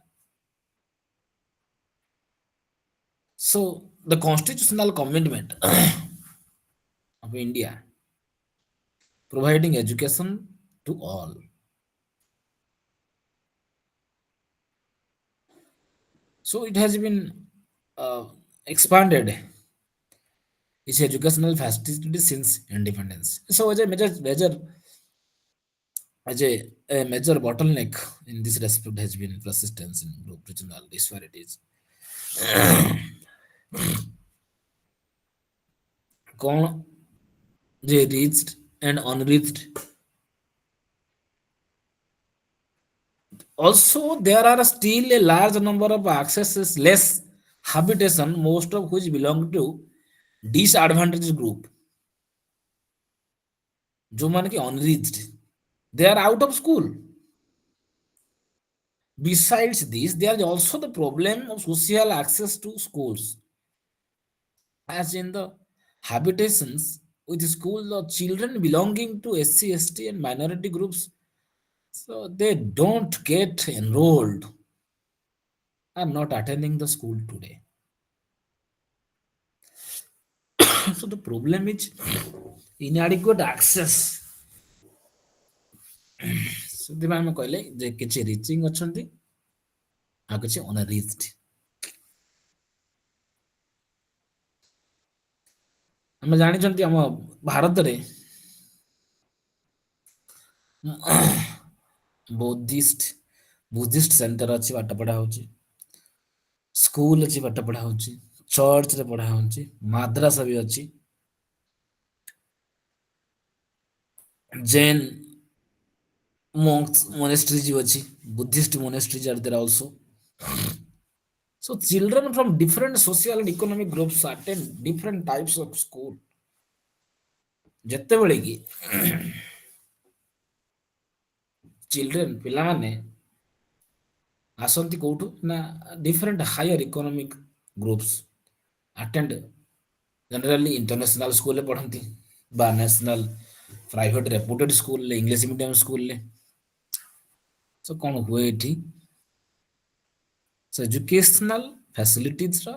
So the constitutional commitment of India providing education to all. So it has been expanded its educational facilities since independence. So a major bottleneck in this respect has been persistence in group regional disparities. कौन जे reached and unreached. Also, there are still a large number of accesses less habitation, most of which belong to disadvantaged group. जो मान की unreached, they are out of school. Besides this, there is also the problem of social access to schools, as in the habitations with school or children belonging to SC, ST, and minority groups, so they don't get enrolled, are not attending the school today. So the problem is inadequate access. ସେଥିପାଇଁ ଆମେ କହିଲେ ଯେ କିଛି ରିଚିଂ ଅଛନ୍ତି ଆଉ କିଛି ଅନରିଚ୍ଡ। ଆମେ ଜାଣିଛନ୍ତି ଆମ ଭାରତରେ ବୌଦ୍ଧିଷ୍ଟ ବୁଦ୍ଧିଷ୍ଟ ସେଣ୍ଟର ଅଛି, ପାଠ ପଢା ହଉଛି, ସ୍କୁଲ ଅଛି, ପାଠ ପଢା ହଉଛି, ଚର୍ଚ୍ଚରେ ପଢା ହଉଛି, ମାଦ୍ରାସା ବି ଅଛି, ଜୈନ monasteries ଅଛି, Buddhist monasteries are there also. So children from different social and economic groups attend different types of school. ଯେତେବେଳେ କି ଚିଲଡ୍ରେନ୍ ପିଲାମାନେ ଆସନ୍ତି କୋଉଠୁ ନା different higher economic groups attend generally international ସ୍କୁଲରେ ପଢନ୍ତି ବା ନ୍ୟାସନାଲ ପ୍ରାଇଭେଟ ରେପୁଟେଡ ସ୍କୁଲରେ ଇଂଲିଶ ମିଡିୟମ ସ୍କୁଲରେ। ସୋ କ'ଣ ହୁଏ ଏଠି, ସୋ ଏଜୁକେସନାଲ ଫ୍ୟାସିଲିଟିଜର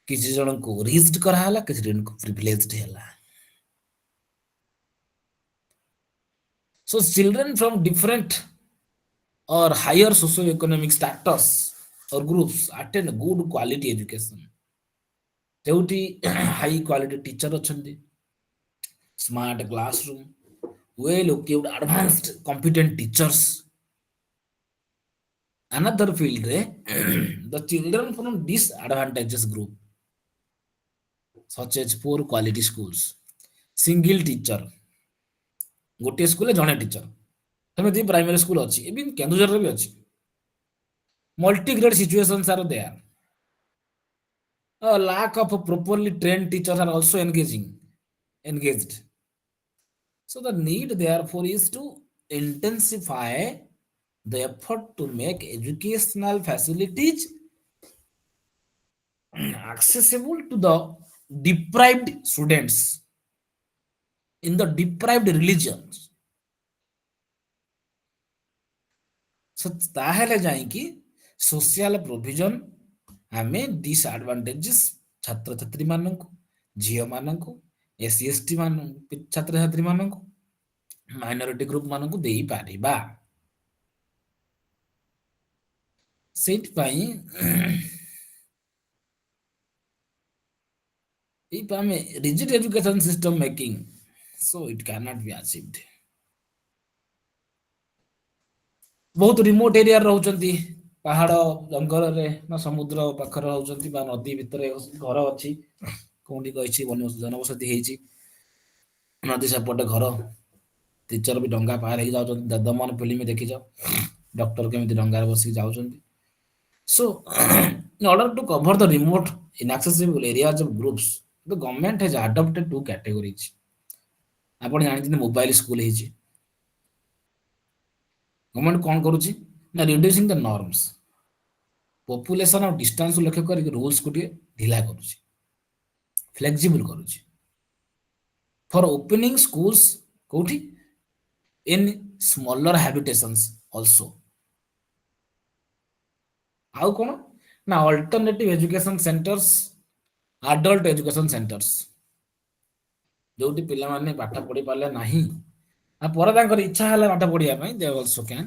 କିଛି ଜଣଙ୍କୁ ରିଜ୍ଡ କରାହେଲା, କିଛି ଜଣଙ୍କୁ ପ୍ରିଭିଲେଜ୍ଡ ହେଲା। So children from different or higher socio-economic status or groups attend good quality education. ଯେଉଁଠି ହାଇ କ୍ୱାଲିଟି ଟିଚର ଅଛନ୍ତି, smart classroom, well equipped advanced competent teachers. Another field ରେ the children from disadvantageous group such as poor quality schools, single teacher, ଗୋଟିଏ ସ୍କୁଲରେ ଜଣେ teacher, ସେମିତି primary school ଅଛି, ଏବେ କେନ୍ଦୁଝରରେ ବି ଅଛି। Multigrade situations are there. A lack of properly trained teachers are also engaged. So the need therefore is to intensify the effort to make educational facilities accessible to the deprived students in the deprived religions. So ତାହେଲେ ଯାଇକି social provision ଆମେ disadvantages ଛାତ୍ରଛାତ୍ରୀ ମାନଙ୍କୁ, ଝିଅ ମାନଙ୍କୁ, SC ST ମାନଙ୍କୁ, ଛାତ୍ରଛାତ୍ରୀ ମାନଙ୍କୁ, ମାଇନରିଟି ଗ୍ରୁପ ମାନଙ୍କୁ ଦେଇପାରିବା। ସେଇଥିପାଇଁ if ଆମେ rigid education system making, so it cannot be achieved. ବହୁତ ରିମୋଟ ଏରିଆରେ ରହୁଛନ୍ତି, ପାହାଡ ଜଙ୍ଗଲରେ ନା ସମୁଦ୍ର ପାଖରେ ରହୁଛନ୍ତି ବା ନଦୀ ଭିତରେ ଘର ଅଛି, କୋଉଠି କହିଛି ଜନବସତି ହେଇଛି, ନଦୀ ସେପଟେ ଘର, ଟିଚର ବି ଡଙ୍ଗା ପାର ହେଇକି ଯାଉଛନ୍ତି, ଦମନ ଫିଲ୍ମ ଦେଖିଛ, ଡକ୍ଟର କେମିତି ଡଙ୍ଗାରେ ବସିକି ଯାଉଛନ୍ତି। So in order to cover the remote inaccessible areas of groups, the government has adopted two categories. ଆପଣ ଜାଣିଛନ୍ତି ମୋବାଇଲ ସ୍କୁଲ ହେଇଛି। ଗଭର୍ଣ୍ଣମେଣ୍ଟ କ'ଣ କରୁଛି ନା ରିଡ୍ୟୁସିଂ ଦ ନର୍ମସ, ପପୁଲେସନ ଆଉ ଡିଷ୍ଟାନ୍ସ ଲକ୍ଷ୍ୟ କରିକି ରୁଲ୍ସକୁ ଟିକେ ଢିଲା କରୁଛି, ଫ୍ଲେକ୍ସିବୁଲ କରୁଛି, ଫର ଓପନିଂ ସ୍କୁଲ୍ସ କୋଉଠି ଇନ୍ ସ୍ମଲର ହାବିଟେସନ୍ସ ଅଲସୋ। ଆଉ କ'ଣ ନା alternative education centres, adult education centres, ଯୋଉଠି ପିଲାମାନେ ପାଠ ପଢି ପାରିଲେ ନାହିଁ ଆଉ ପରେ ତାଙ୍କର ଇଚ୍ଛା ହେଲା ପାଠ ପଢିବା ପାଇଁ, they also can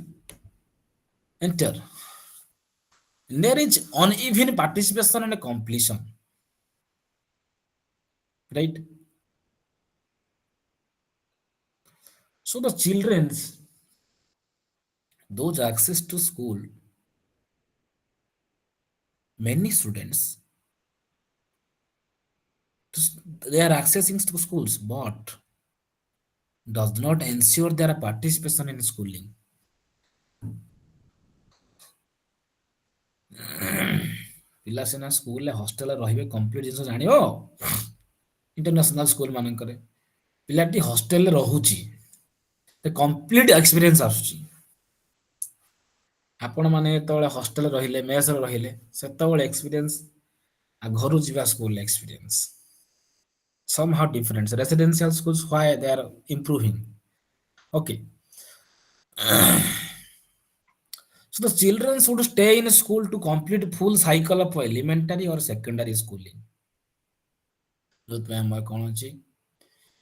enter. There is uneven participation and completion, right? So the children's those access to school, many students they are accessing to schools but does not ensure their participation in schooling. ପିଲା ସିନା ସ୍କୁଲରେ ହଷ୍ଟେଲରେ ରହିବେ, complete ଜିନିଷ ଜାଣିବ, international school ମାନଙ୍କରେ ପିଲାଟି ହଷ୍ଟେଲରେ ରହୁଛି, କମ୍ପ୍ଲିଟ ଏକ୍ସପିରିଏନ୍ସ ଆସୁଛି। ଆପଣ ମାନେ ଯେତେବେଳେ ହଷ୍ଟେଲରେ ରହିଲେ, ମେସରେ ରହିଲେ, ସେତେବେଳେ ଏକ୍ସପିରିଏନ୍ସ ଆଉ ଘରୁ ଯିବା school experience somehow different. Residential schools, why they are improving? Okay, so the children should stay in school to complete full cycle of elementary or secondary schooling. ଯୋଉଥିପାଇଁ ଆମର କ'ଣ ଅଛି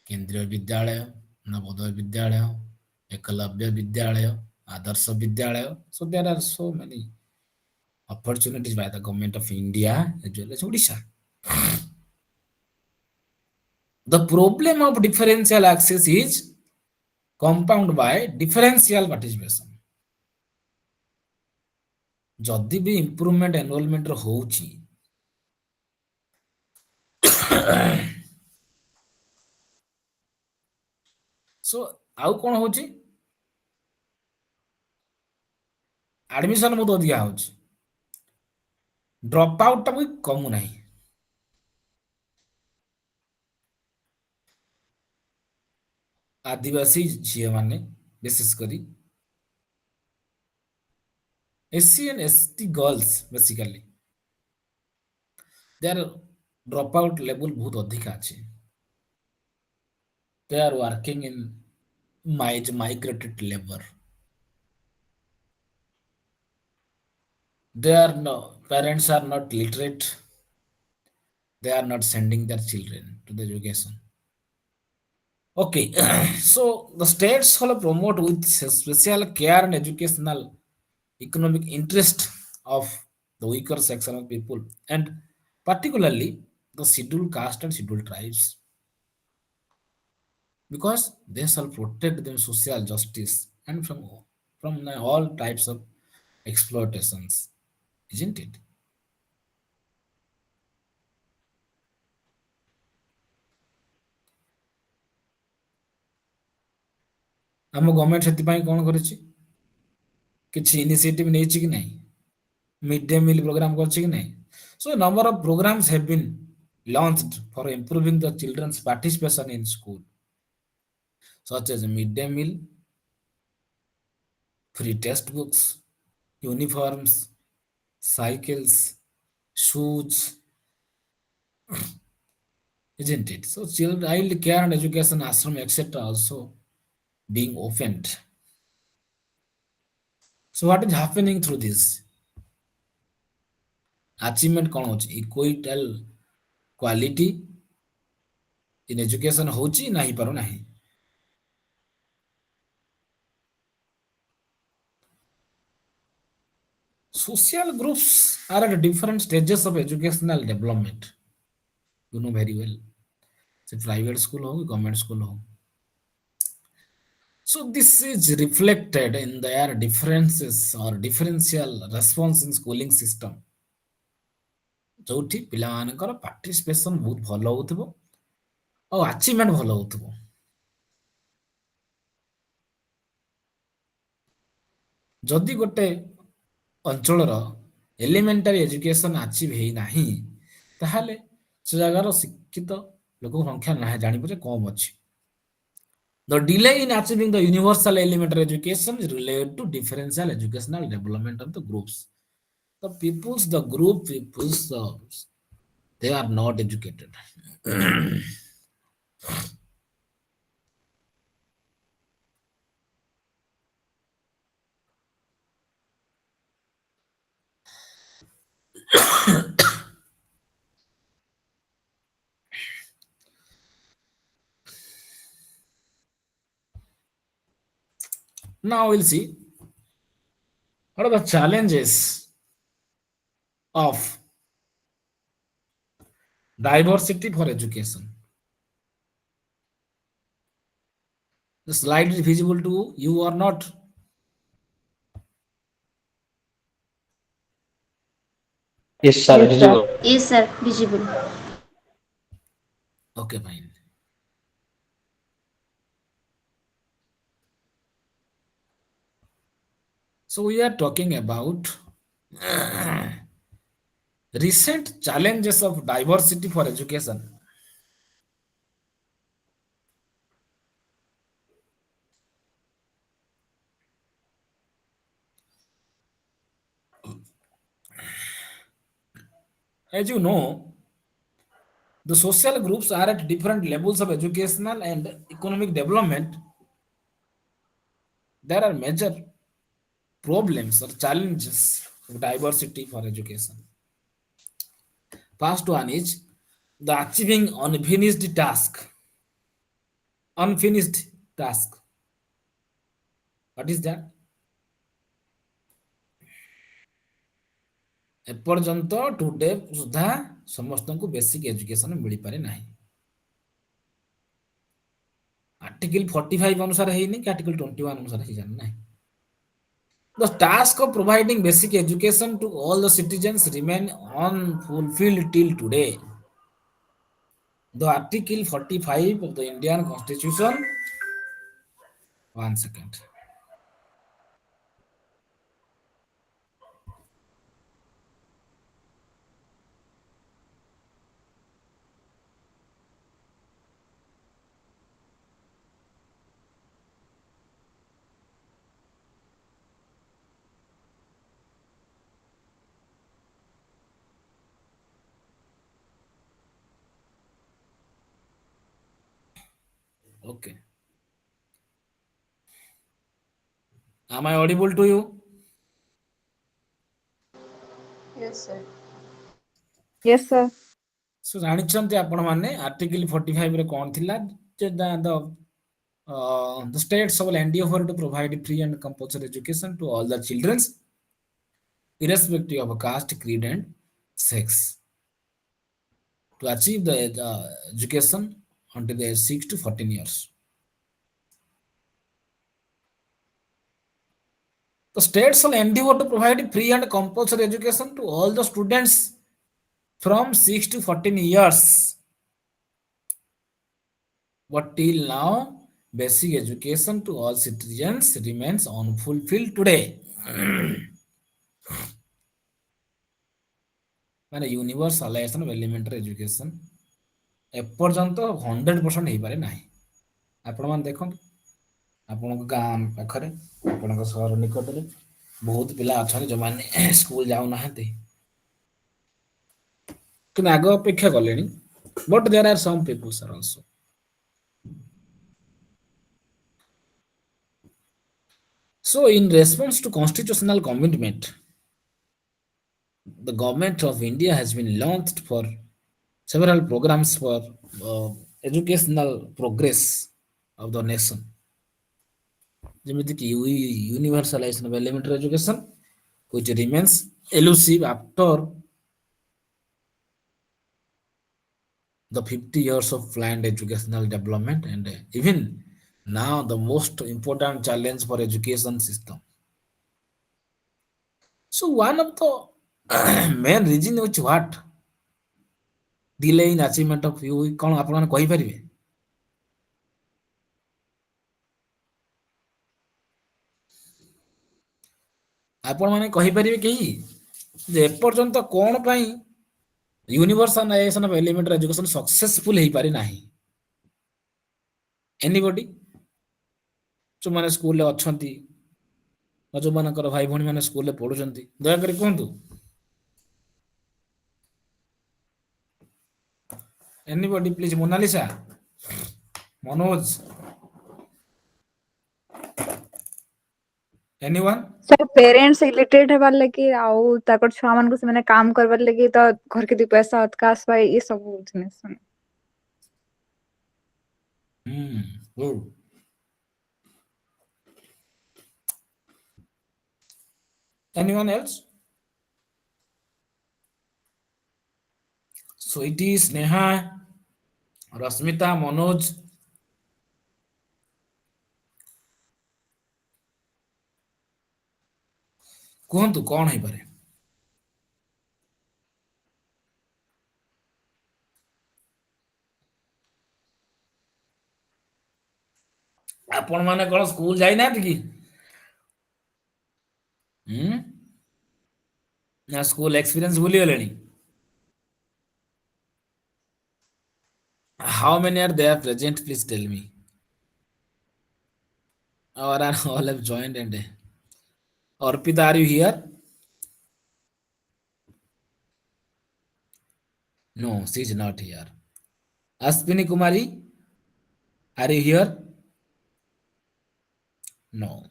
କେନ୍ଦ୍ରୀୟ ବିଦ୍ୟାଳୟ, ନବୋଦୟ ବିଦ୍ୟାଳୟ, ଏକଲବ୍ୟ ବିଦ୍ୟାଳୟ, ଆଦର୍ଶ ବିଦ୍ୟାଳୟ. So there are so many opportunities by the government of India as well as Odisha. The problem of differential access is compound by differential participation. ଯଦି ବି ଇମ୍ପ୍ରୁଭମେଣ୍ଟ ଏନରୋଲମେଣ୍ଟର ହଉଛି ସୋ ଆଉ କ'ଣ ହଉଛି ଆଡମିସନ ବହୁତ ଅଧିକା ହଉଛି, ଡ୍ରପ୍ ଆଉଟ୍ ଟା ବି କମୁନାହିଁ। ଆଦିବାସୀ ଝିଅମାନେ ବିଶେଷ କରି SC and ST girls basically their drop out level ବହୁତ ଅଧିକା ଅଛି। They are working in migrated labor. Their no, parents are not literate. They are not sending their children to the education. Okay, so the states will promote with special care and educational economic interest of the weaker section of people, and particularly the scheduled caste and scheduled tribes, because they shall protect them social justice and from all types of exploitations, isn't it? ଆମ government ସେଥିପାଇଁ କ'ଣ କରିଛି, କିଛି initiative ନେଇଛି କି ନାହିଁ, mid day meal programme କରିଛି କି ନାହିଁ? So a number of programs have been launched for improving the children's participation in school, such as mid-day meal, free textbooks, uniforms, cycles, shoes, isn't it? So child care and education, ashram, etc. also being opened. So what is happening through this? Achievement କ'ଣ ହଉଛି? Equitable quality in education ହଉଛି ନା ହେଇପାରୁନାହିଁ? Social groups are at different stages of educational development. You know very well. ସେ private school ହଉ କି government school ହଉ. So this is reflected in their differences or differential response in schooling system. ଯୋଉଠି ପିଲାମାନଙ୍କର participation ବହୁତ ଭଲ ହଉଥିବ ଆଉ ଆଚିଭମେଣ୍ଟ ଭଲ ହଉଥିବ। ଯଦି ଗୋଟେ ଅଞ୍ଚଳର ଏଲିମେଣ୍ଟାରୀ ଏଜୁକେସନ ଆଚିଭ୍ ହେଇନାହିଁ, ତାହେଲେ ସେ ଜାଗାର ଶିକ୍ଷିତ ଲୋକଙ୍କ ସଂଖ୍ୟା ନାହିଁ, ଜାଣିବ ଯେ କମ୍ ଅଛି। The delay in achieving the universal elementary education is related to differential educational development of the groups. The peoples, the group peoples, they are not educated. Now we'll see what are the challenges of diversity for education. The slide is visible to you or not? Yes, sir, visible. Yes, sir, visible. Okay, fine. So we are talking about recent challenges of diversity for education. As you know, The social groups are at different levels of educational and economic development. There are major problems or challenges of diversity for education. First one is the achieving unfinished task. Unfinished task. What is that? ଏପର୍ଯ୍ୟନ୍ତ today ସୁଦ୍ଧା ସମସ୍ତଙ୍କୁ basic education ମିଳିପାରେ ନାହିଁ। Article 45 ଅନୁସାରେ ହେଇନି କି article 21 ଅନୁସାରେ ହେଇଯାନି ନାହିଁ। The task of providing basic education to all the citizens remain unfulfilled till today. The Article 45 of the Indian Constitution. One second. Okay. Am I audible to you? Yes, sir. Yes, sir. So ଜାଣିଛନ୍ତି ଆପଣ ମାନେ article 45 ରେ କଣ ଥିଲା ଯେ the states shall endeavor to provide free and compulsory education to all the children irrespective of caste, creed and sex to achieve the education until the age 6 to 14 years. The states shall endeavor to provide free and compulsory education to all the students from 6 to 14 years. But till now, basic education to all citizens remains unfulfilled today. ମାନେ ୟୁନିଭର୍ସାଲାଇଜେସନ of elementary education ଏପର୍ଯ୍ୟନ୍ତ 100% ହେଇପାରେ ନାହିଁ। ଆପଣମାନେ ଦେଖନ୍ତୁ ଆପଣଙ୍କ ଗାଁ ପାଖରେ ଆପଣଙ୍କ ସହର ନିକଟରେ ବହୁତ ପିଲା ଅଛନ୍ତି ଯେଉଁମାନେ ସ୍କୁଲ ଯାଉନାହାନ୍ତି କିନ୍ତୁ ଆଗ ଅପେକ୍ଷା ଗଲେଣି but there are some peoples are also. So in response to constitutional commitment, the government of India has been launched for several programs for educational progress of the nation. ଯେମିତିକି universalization of elementary education which remains elusive after the 50 years of planned educational development and even now the most important challenge for education system. So one of the main reason which what delay in achievement of you କଣ ଆପଣମାନେ କହିପାରିବେ? ଆପଣମାନେ କହିପାରିବେ କେହି ଯେ ଏପର୍ଯ୍ୟନ୍ତ କଣ ପାଇଁ ୟୁନିଭର୍ସାଲାଇଜେସନ ଅଫ ଏଲିମେଣ୍ଟାରୀ ଏଜୁକେସନ ସକ୍ସେସଫୁଲ ହେଇପାରି ନାହିଁ? ଏନିବଡି ଯୋଉମାନେ ସ୍କୁଲରେ ଅଛନ୍ତି ଯୋଉମାନଙ୍କର ଭାଇ ଭଉଣୀ ମାନେ ସ୍କୁଲରେ ପଢୁଛନ୍ତି ଦୟାକରି କୁହନ୍ତୁ। Anybody please Monalisa, Manoj, anyone? Sir parents illiterate हेबार लगी आउ ताकर छुआ मन को से काम करबार लगी तो घर के दी पैसा अतकास पाए ये सब जिनिस Good. Anyone else? Sweetie, Sneha, Rasmita, Manoj. କୁହନ୍ତୁ କଣ ହେଇପାରେ? ଆପଣ ମାନେ କଣ ସ୍କୁଲ ଯାଇନାହାନ୍ତି କି? ନା ସ୍କୁଲ ଏକ୍ସପିରିଏନ୍ସ ଭୁଲିଗଲେଣି? How many are there present? Please tell me. Or are all have joined and Arpita, are you here? No, she is not here. Ashwini Kumari, are you here? No.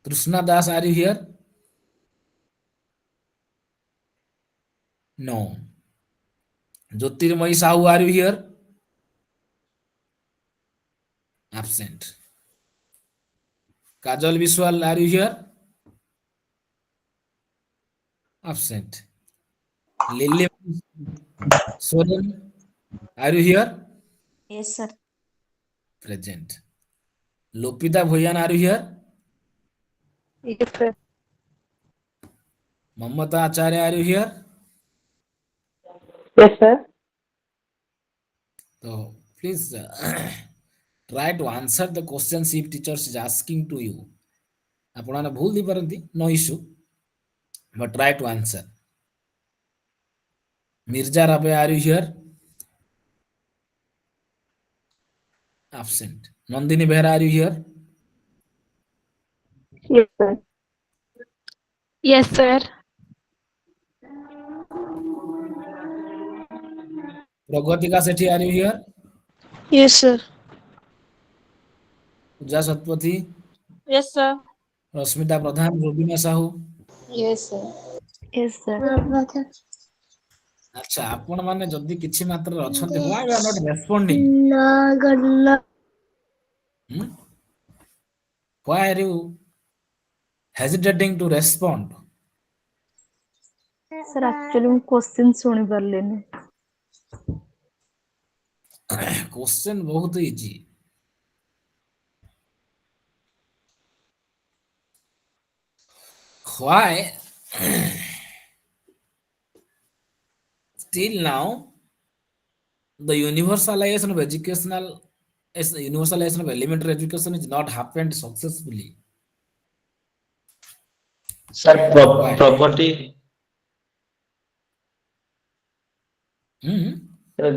Trishna Das, are you here? No. Jyotirmoyi Sahu, are you here? Absent. Kajal Biswal, are you here? Absent. Lily Soren, are you here? Yes, sir. Present. Lopita Bhoyan, are you here? Yes, sir. Mamata Acharya, are you here? Yes, sir. So please try to answer the questions if teacher is asking to you. ଆପଣମାନେ ଭୁଲ ଦେଇପାରନ୍ତି, no issue, but try to answer. Mirza Rabe, are you here? Absent. Nandini Behra, are you here? Yes, sir. Yes, sir. Pragatika Sethi, are you here? Yes, sir. Pooja Satpathy, Yes, sir. Rasmita Pradhan, Robina Sahu. Yes, sir. Yes, sir. ଆଚ୍ଛା, ଆପଣମାନେ ଯଦି କିଛି ମାତ୍ରାରେ ଅଛନ୍ତି, why you are not responding? Why are you hesitating to respond? Sir, actually ମୁଁ question ଶୁଣି ପାରିଲିନି. Question ବହୁତ easy. Why till now the universalization of universalization of elementary education is not happened successfully? Sir, Why? property.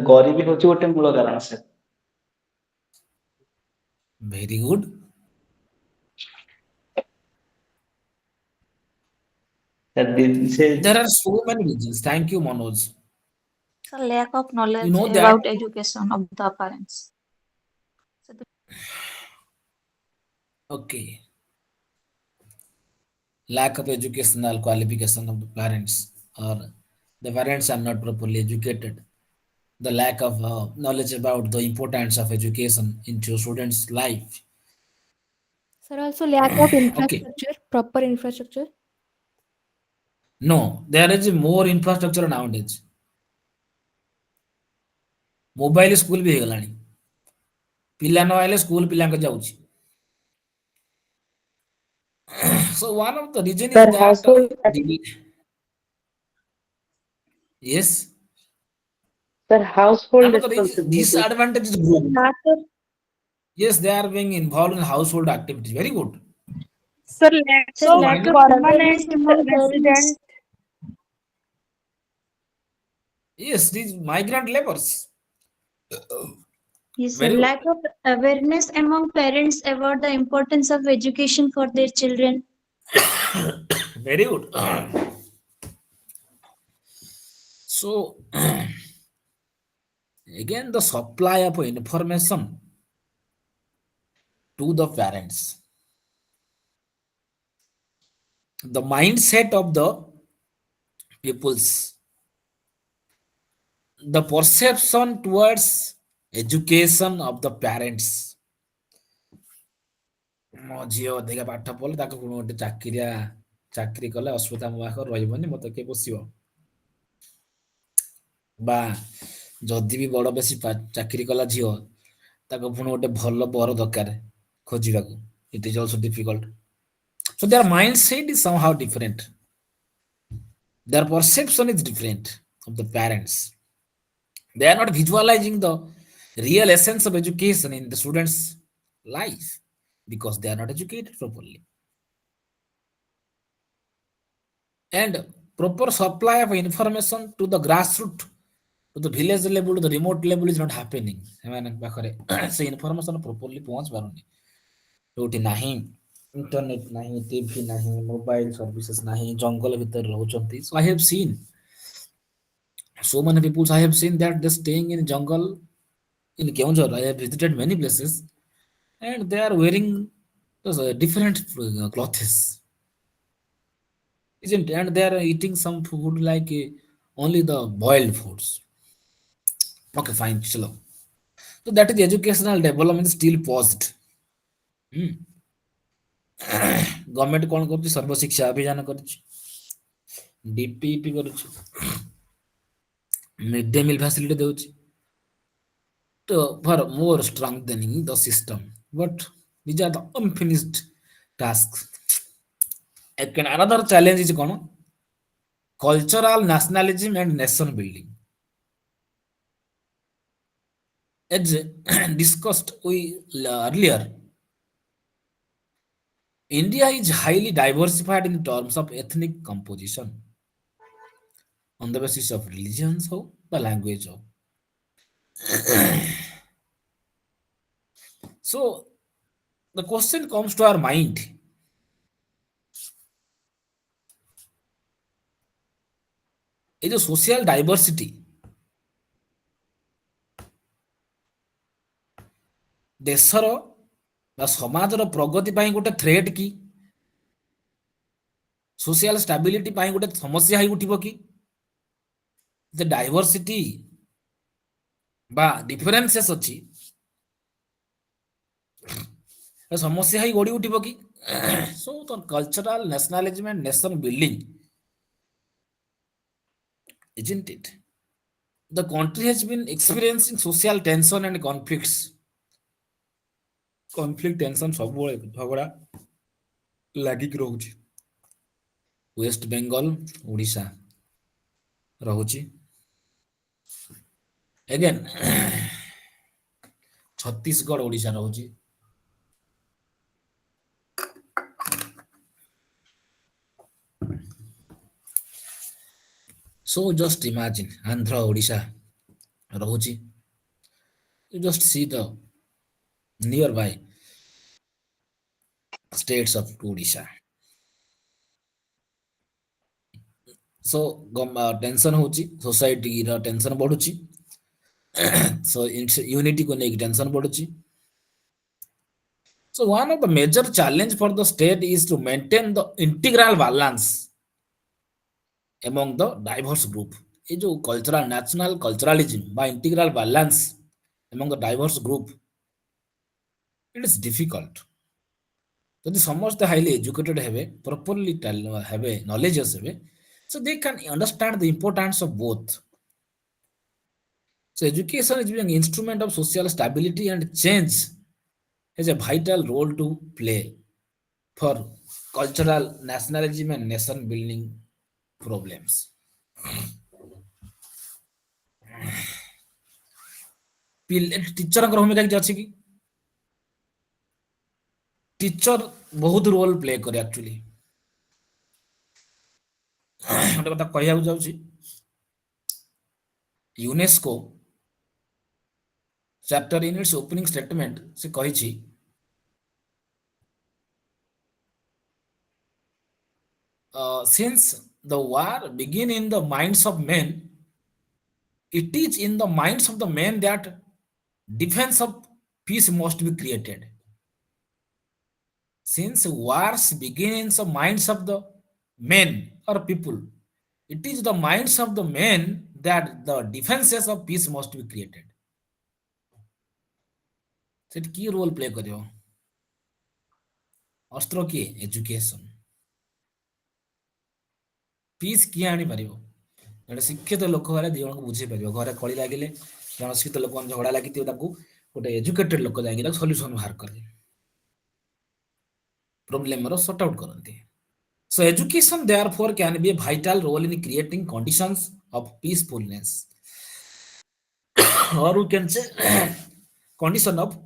ଗରିବୀ ହଉଛି ଗୋଟେ ମୂଳ କାରଣ sir. Very good. There are so many reasons. Thank you, Manoj. So lack of knowledge You know that. about education of the parents. Okay. Lack of educational qualification of the parents, or the parents are not properly educated. The lack of knowledge about the importance of education into students' life. Sir, also lack of Okay. infrastructure, proper infrastructure. No, there is more infrastructure nowadays. Mobile school भी ହେଇଗଲାଣି। ପିଲା ନ ଆଇଲେ school ପିଲାଙ୍କ ଯାଉଛି। So one of the reason Sir, is that household. yes. Sir, household Another responsibility. disadvantage is growth. Yes, they are being involved in household activities. Very good. Sir, lack Sir, of lack of permanent resident. Yes, these migrant laborers. Yes, sir. Very good. Lack of awareness among parents about the importance of education for their children. Very good. So again, the supply of information to the parents, the mindset of the peoples, the perception towards education of the parents. ମୋ ଝିଅ ଅଧିକା ପାଠ ପଢିଲେ ତାକୁ ଗୋଟେ ଚାକିରି କଲେ ଅସୁବିଧା ମୋ ପାଖରେ ରହିବନି, ମତେ କିଏ ପୋଷିବ। ବା ଯଦି ବି ବଡ ବେଶୀ ଚାକିରି କଲା ଝିଅ, ତାକୁ ପୁଣି ଗୋଟେ ଭଲ ବର ଦରକାର ଖୋଜିବାକୁ। It is also difficult. So their mindset is somehow different. Their perception is different of the parents. They are not visualizing the real essence of education in the students' life because they are not educated properly. And proper supply of information to the grassroots, to the village level, to the remote level is not happening. Se information properly ପହଞ୍ଚ ପାରୁନି। ଯୋଉଠି ନାହିଁ internet ନାହିଁ, TV ନାହିଁ, mobile services ନାହିଁ, ଜଙ୍ଗଲ ଭିତରେ ରହୁଛନ୍ତି। So I have seen So many people I have seen that they're staying in jungle in Keonjhar. I have visited many places, and they are wearing those different clothes, isn't it? And they are eating some food like only the boiled foods. Okay, fine, chalo. So that is educational development still paused. Government कौन कर सर्वशिक्षा अभियान कर DPP कर mid day meal facility दे to for more strengthening the system, but these are the unfinished tasks. Again, another challenge is cultural nationalism and nation building. As discussed earlier, India is highly diversified in terms of ethnic composition on the basis of religions or the language of. So the question comes to our mind: is the social diversity ଦେଶର ବା ସମାଜର ପ୍ରଗତି ପାଇଁ ଗୋଟେ threat କି social stability ପାଇଁ ଗୋଟେ ସମସ୍ୟା ହେଇ ଉଠିବ କି ଯେ ଡାଇଭରସିଟି ବା ଡିଫରେନ୍ସେସ୍ ଅଛି ସମସ୍ୟା ହେଇ ଗଢ଼ି ଉଠିବ କି so the cultural nationalism and nation building isn't it? The country has been experiencing social tension and conflicts. Conflict tension ସବୁବେଳେ ଝଗଡ଼ା ଲାଗିକି ରହୁଛି ୱେଷ୍ଟ ବେଙ୍ଗଲ ଓଡ଼ିଶା ରହୁଛି ଏଗେନ୍ ଛତିଶଗଡ଼ ଓଡ଼ିଶା ରହୁଛି so just imagine Andhra Odisha ରହୁଛି you just see the nearby states of Odisha. So tension होची society रा tension बढ़ुची so unity को नेक tension बढ़ुची. So one of the major challenge for the state is to maintain the integral balance among the diverse group. ये जो cultural national culturalism by integral balance among the diverse group, it is difficult. ଯଦି ସମସ୍ତେ highly educated ହେବେ properly ହେବେ knowledgeous ହେବେ so they can understand the importance of both. So education is being an instrument of social stability and change has a vital role to play for cultural nationalism and nation building problems. Teacher भूमिका किसी अच्छी कि teacher बहुत role play करे actually गोटे कथा कहया जाऊँ UNESCO chapter in its opening statement से कही since the war begin in the minds of men, it is in the minds of the men that defense of peace must be created. Since wars begin in the minds of the men or people, it is the minds of the men that the defenses of peace must be created. That key role play करियो अस्त्र की education piece किए आनी पारिबो जड़े शिक्षित लोक घरे दी जन को बुझे पारिबो घरे कଳି लागिले जन शिक्षित लोक झगड़ा लागि ताकू गोटे एजुकेटेड लोक जाई ताकू सॉल्यूशन बाहर कर दे प्रॉब्लम रो सॉर्ट आउट करंती. So education therefore can be a vital role in creating conditions of peacefulness or we can say condition of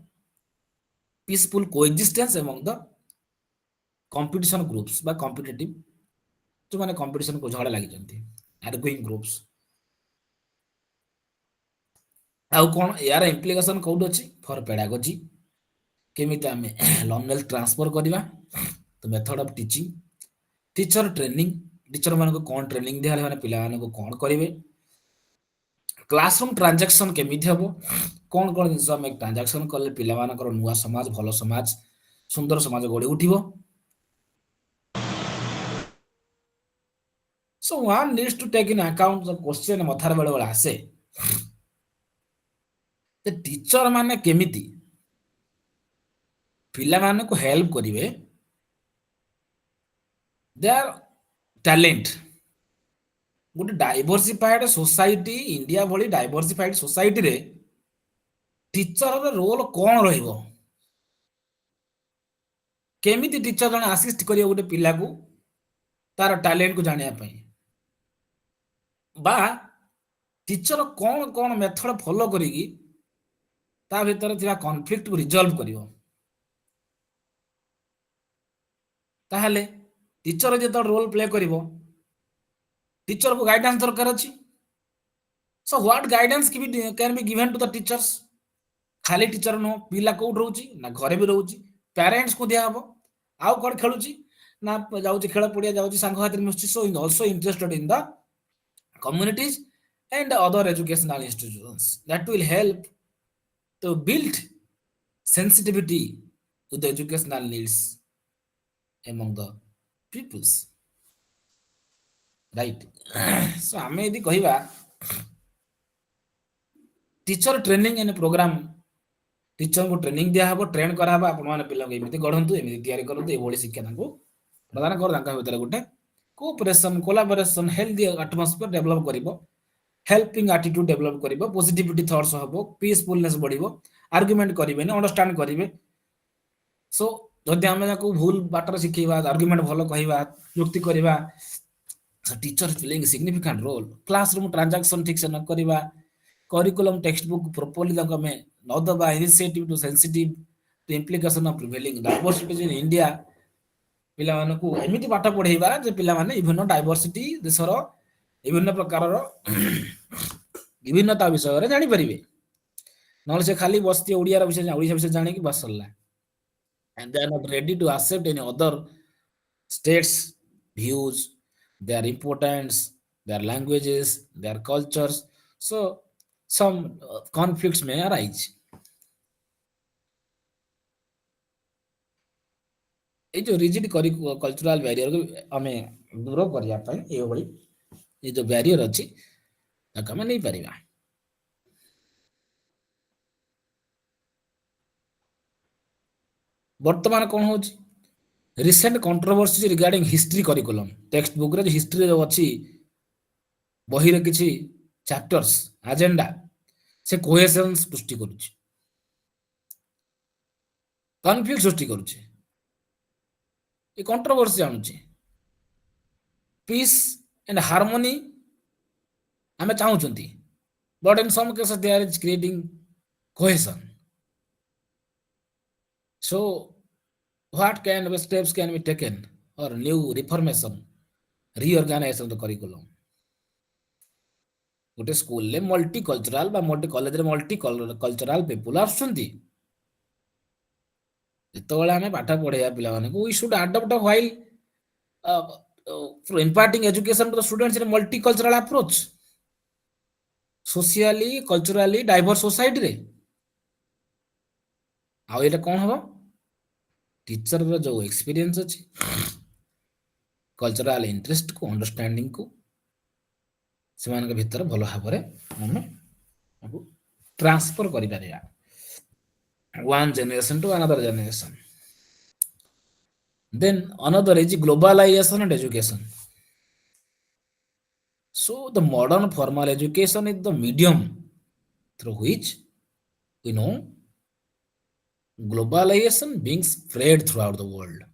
peaceful coexistence among the competition groups by competitive जो माने competition को झगड़ा लागि जंती arguing groups आउ कोन यार implication code अछि for pedagogy केमिता हमें knowledge transfer करिवा तो method of teaching teacher training teacher मान को कौन ट्रेनिंग दिया माने पिला मान को कौन करिवे क्लासरूम ट्रांजैक्शन केमिति हबो कोन कोन जिंस हम ट्रांजैक्शन करले पिला मानकर नुवा समाज भलो समाज सुंदर समाज गढ़ी उठिबो so one needs to take in account the question मथार बेले बेले आसे the teacher माने केमिति पिला माने को हेल्प करिवे their talent गोटे डाइवर्सिफाइड सोसाइटी इंडिया भली डाइवर्सिफाइड सोसाइटी रे टीचर रो रोल कोन रहइबो केमिति टीचर जने असिस्ट करियो गोटे पिला को तार टैलेंट को जानिया पई बा टीचर कोन कोन मेथड फॉलो करिगी ता भीतर थिबा कॉन्फ्लिक्ट को रिजॉल्व करियो ताहले टीचर जे तो रोल प्ले करिवो टीचर को गाइडेंस दरकार अछि so what guidance can be given to the teachers खाली टीचर नो पिला कोड रहउची ना घरे भी रहउची पेरेंट्स को दिया हबो आउ कोन खेलुची ना जाउची खेल पड़िया जाउची संग हातिर मिसची so in also interested in the communities and other educational institutions that will help to build sensitivity to the educational needs among the peoples right so ame यदि कहिबा teacher training and program teacher को training दिया हबो train करा हबो आपण माने पिला को एमिति गढंतु एमिति तयारी करंतु ए बोली शिक्षा तांको प्रदान कर तांका भीतर गुटे cooperation collaboration healthy atmosphere develop करिवो हेल्पिंग एटीट्यूड डेवलप करिवो पॉजिटिविटी थॉट्स हबो पीसफुलनेस बढ़िवो आर्गुमेंट करिवे ने अंडरस्टैंड करिवे सो जदि हम जाको भूल बाटर सिखैबा आर्गुमेंट भलो कहिबा युक्ति करिबा teacher playing significant role classroom transaction ठीक से न करिबा करिकुलम टेक्स्ट बुक प्रॉपर्ली तक में न दबा initiative to sensitive to implication of prevailing diversity in India पिला माने को एमिति पाठ पढैबा जे पिला माने विभिन्न डाइवर्सिटी देशर विभिन्न प्रकार विभिन्नता विषय रे जानि परिबे नले से खाली बस्ती ओडिया रा विषय ओडिया विषय जाने की बस सरला and they are not ready to accept any other states views their importance their languages their cultures so some conflicts may arise ए जो रिजिड कल्चरल बैरियर को हमें दूर करिया पई ए भली ये जो बैरियर अछि ताका हमें नहीं परिबा वर्तमान कौन हो recent controversy regarding history curriculum textbook रे हिस्ट्री जो अछि बही रे किछि चैप्टर्स एजेंडा से कोहेशन सृष्टि करूछि कॉन्फ्लिक्ट सृष्टि करूछि ये कंट्रोवर्सी आनुछि पीस एंड हार्मोनी हमें चाहूचंती but in some cases they are creating cohesion so what kind of steps can be taken or new reformation reorganization the curriculum गोटे स्कूल ले मल्टी कल्चरल बा मल्टी कॉलेज रे multi cultural people आछुंती जेतबेले हमें पाठ पढैया पिला माने we should adopt while for imparting education to the students in a multicultural approach socially culturally diverse society रे आ एटा कोन हबो टीचर रो जो एक्सपीरियंस अछि कल्चरल इंटरेस्ट को अंडरस्टैंडिंग को सेमान के भीतर भलो भाबरे हम ट्रांसफर करि परिया one generation to another generation then another is globalization and education so the modern formal education is the medium through which we know globalization being spread throughout the world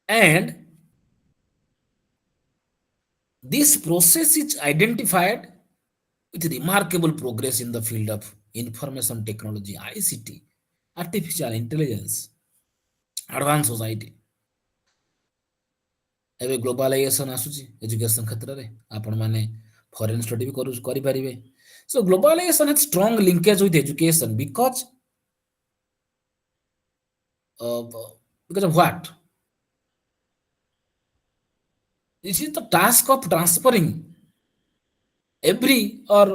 and this process is identified with remarkable progress in the field of information technology ICT artificial intelligence advanced society एबे globalisation आसुची education क्षेत्र रे आपण माने foreign study भी करि परिबे so globalization has strong linkage with education because of what this is the task of transferring every or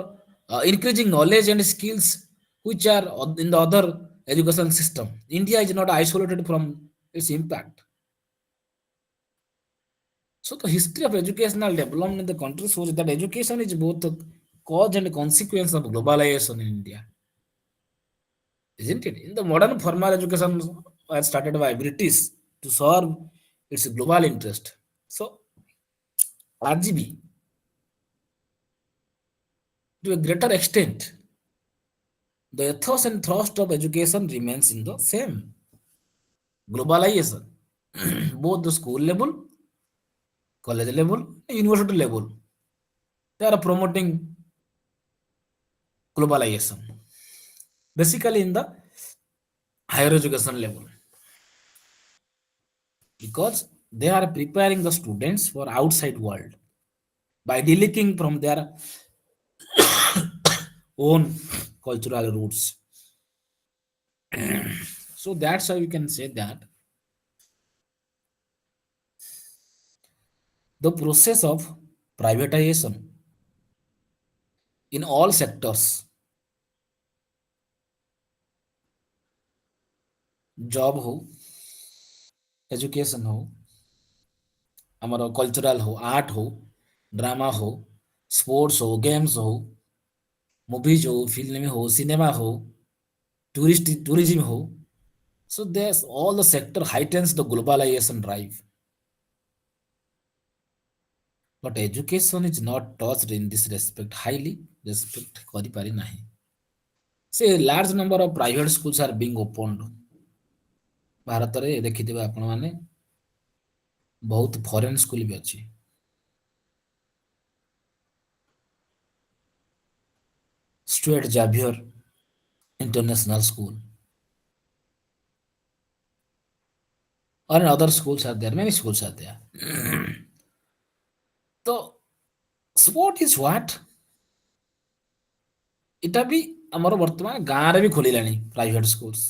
increasing knowledge and skills which are in the other education system. India is not isolated from its impact. So the history of educational development in the country shows that education is both a cause and consequence of globalization in India, isn't it? In the modern formal education was started by British to serve its global interest. So RGB, to a greater extent, the ethos and thrust of education remains in the same globalization, both the school level, college level, university level. They are promoting globalization, basically in the higher education level, because they are preparing the students for outside world by delicking from their own cultural roots. So that's how you can say that the process of privatization in all sectors, job हो, education हो, हमारा cultural हो, art हो, drama हो, sports हो, games हो, movies हो, film हो, सिनेमा हो, tourism हो. So there's all the sector heightens the globalization drive. But education is not touched in this respect highly. Respect କରିପାରି ନାହିଁ. Say a large number of private schools are being opened. ଭାରତରେ ଦେଖିଥିବେ ଆପଣ ମାନେ ବହୁତ foreign school ବି ଅଛି. Stuart Xavier International School. Or other schools are there, many schools are there. So, sport is what? इटा भी ଆମର ବର୍ତ୍ତମାନ ଗାଁରେ ବି ଖୋଲିଲାଣି private schools.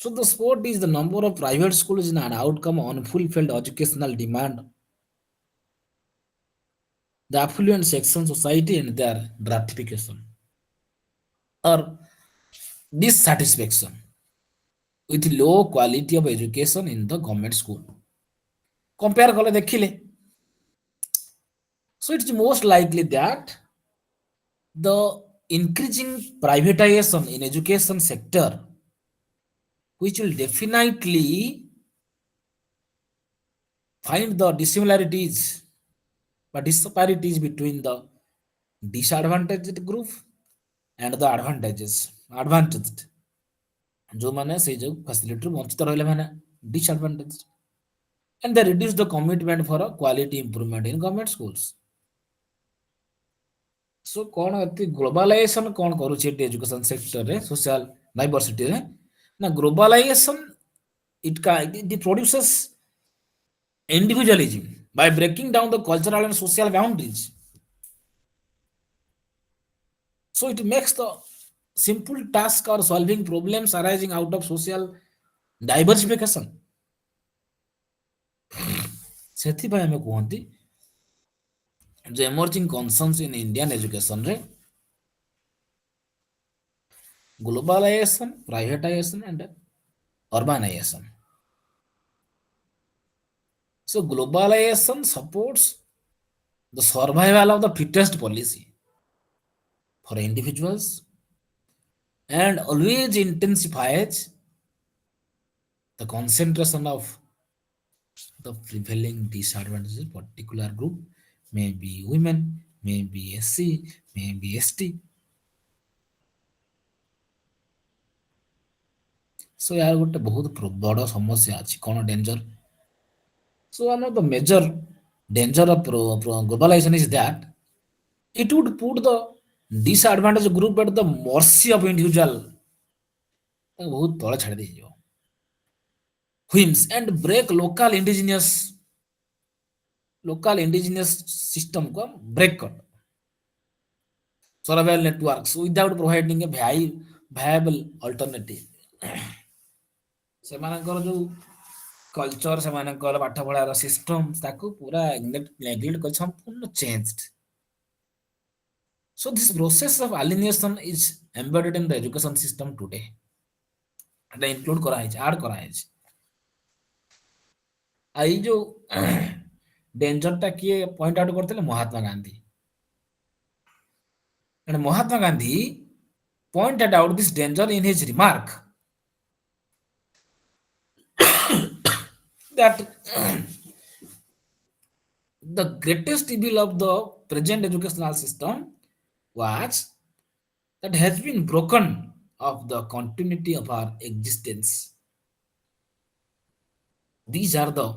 So the sport is the number of private schools is an outcome of unfulfilled educational demand. The affluent section society and their gratification or dissatisfaction with low quality of education in the government school. Compare kale dekhile. So it's most likely that the increasing privatization in education sector, which will definitely find the dissimilarities but disparities between the disadvantaged group and the advantaged ଯୋଉମାନେ ସେଇ ଯୋଉ ଫ୍ୟାସିଲିଟିରୁ ବଞ୍ଚିତ ରହିଲେ ମାନେ disadvantaged, and they reduce the commitment for a quality improvement in government schools. So कौन अति globalisation कौन करूची एटी एजुकेशन सेक्टर रे सोशल डाइवर्सिटी रे ना globalisation it produces individualism by breaking down the cultural and social boundaries. So it makes the simple task or solving problems arising out of social diversification. ସେଥିପାଇଁ ଆମେ କୁହନ୍ତି ଯେ emerging concerns in Indian education ରେ globalization, privatization and urbanization. So globalization supports the survival of the fittest policy for individuals and always intensifies the concentration of the prevailing disadvantages particular group, maybe women, maybe SC, maybe ST. So यार गोटे बहुत बड़ समस्या अछि कोन danger. So one of the major danger of globalization is that it would put the disadvantaged group at the mercy of individual. बहुत तले छाड़ दे जो whims and break local indigenous system को break कर survival networks without providing a viable alternative. ସେମାନଙ୍କର ଯୋଉ culture ସେମାନଙ୍କର ପାଠ ପଢାର ସିଷ୍ଟମ ତାକୁ ପୁରା ନେଗ୍ଲେକ୍ଟ କରି ସମ୍ପୂର୍ଣ୍ଣ ଚେଞ୍ଜଡ. So this process of alienation is embedded in the education system today. এটা ইনক্লুড করা হয়েছে, আড করা হয়েছে। আর এই যে ডেঞ্জরটা কিଏ পয়েন্ট আউট করଥିଲେ? Mahatma Gandhi. And Mahatma Gandhi pointed out this danger in his remark that the greatest evil of the present educational system was that has been broken of the continuity of our existence. These are the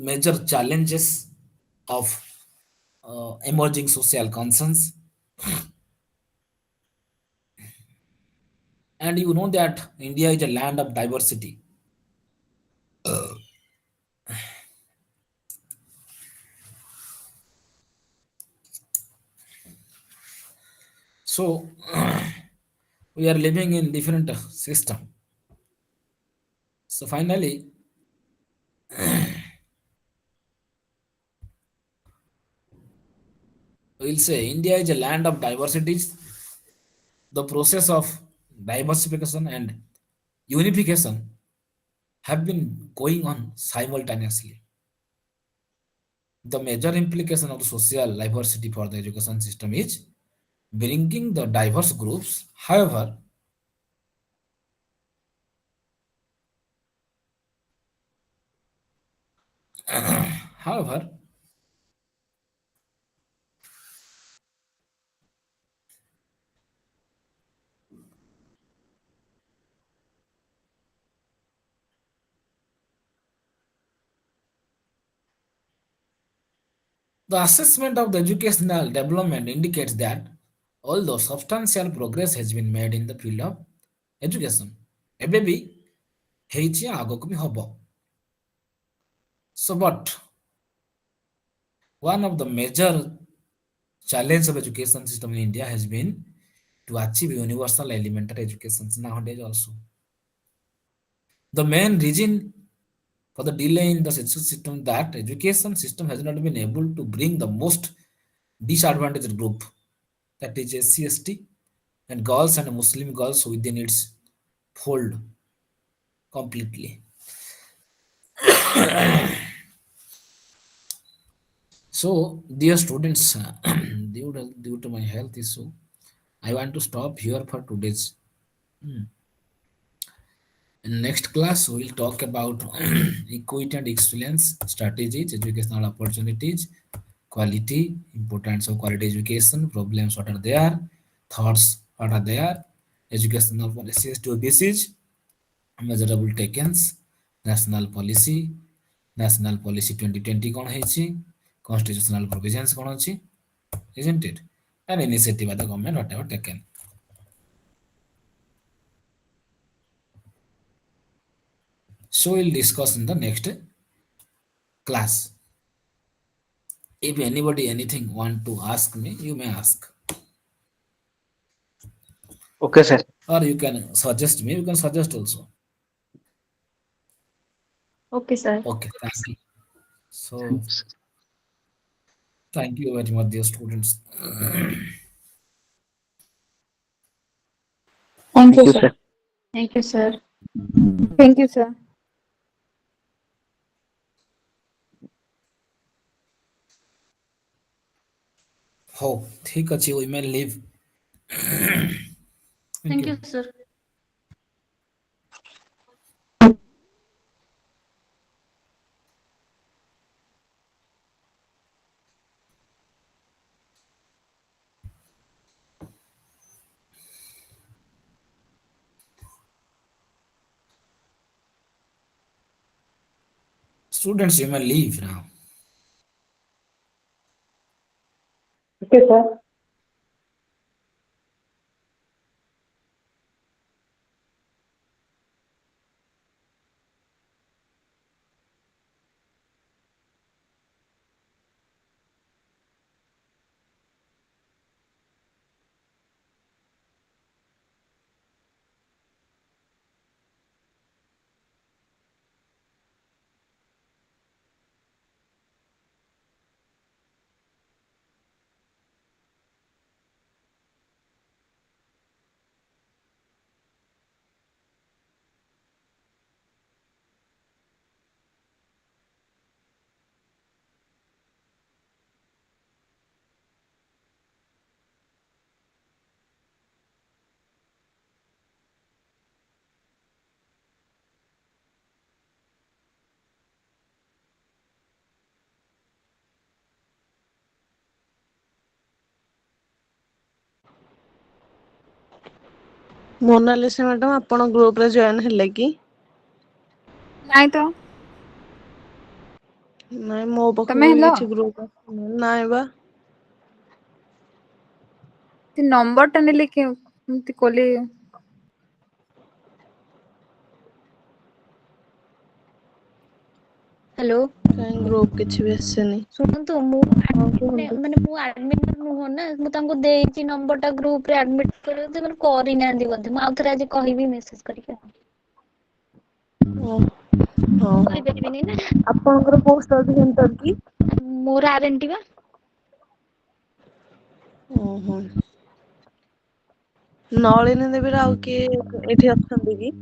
major challenges of emerging social conscience. And you know that India is a land of diversity. So we are living in different system. So finally, we'll say India is a land of diversities. The process of diversification and unification have been going on simultaneously. The major implication of the social diversity for the education system is bringing the diverse groups. However, the assessment of the educational development indicates that although substantial progress has been made in the field of education, ଏବେ ବି ହେଇଛି ଆଗକୁ ବି ହବ. So but one of the major challenge of education system in India has been to achieve universal elementary education nowadays also. The main reason for the delay in the education system that education system has not been able to bring the most disadvantaged group, that is SC/ST and girls and Muslim girls within its fold completely. So, dear students, due to my health issue, I want to stop here for today's. In next class, we will talk about equity and excellence strategies, educational opportunities, quality, importance of quality education, problems what are there, thoughts what are there, educational policies to basis, measurable takens, national policy 2020 କ'ଣ ହେଇଛି, constitutional provisions କ'ଣ ଅଛି, isn't it? An initiative by the government whatever taken. So we'll discuss in the next class. If anybody anything want to ask me, you may ask. Okay, sir. Or you can suggest me, you can suggest also. Okay, sir. Okay, thank you. So thank you very much, dear students. Thank you, You, sir. sir. Thank you, sir. Thank you, sir. ହଉ ଠିକ ଅଛି, we may leave. Thank you, sir. Students, you may leave now. Okay, sir. Monalisa madam ଆପଣ group ରେ join ହେଲେ କି? ନାଇଁ ତ। ନାଇଁ ମୋ ତମେ ପାଖକୁ ବି ହେଲ କିଛି ଗ୍ରୁପ ନାଇଁ ବା। ସେ ନମ୍ବର ଟା ନେଲେ କେମିତି କଲି। ହ୍ୟାଲୋ। କାଇଁ ଗ୍ରୁପ କିଛି ବି ଆସିନି। ଶୁଣନ୍ତୁ ମୁଁ ହଁ କୁହନ୍ତୁ। ମାନେ ମୁଁ ଆଡମିନ ନୁହଁ ନା ମୁଁ ତାଙ୍କୁ ଦେଇଛି ନମ୍ବର ଟା ଗ୍ରୁପ ରେ ଆଡମିଟ କରିବାକୁ ସେମାନେ କରିନାହାନ୍ତି ବୋଧେ ମୁଁ ଆଉଥରେ ଆଜି କହିବି ମେସେଜ କରିକି ଆଉ। ଓ ହଉ ହଉ କହିପାରିବିନି ନା। ଆପଣଙ୍କର କୋଉ ଷ୍ଟଡି ସେଣ୍ଟର କି? ମୋର ଆରଏନଟି ବା। ଓହୋ। ନଳିନୀ ଦେବୀର ଆଉ କିଏ ଏଠି ଅଛନ୍ତି କି?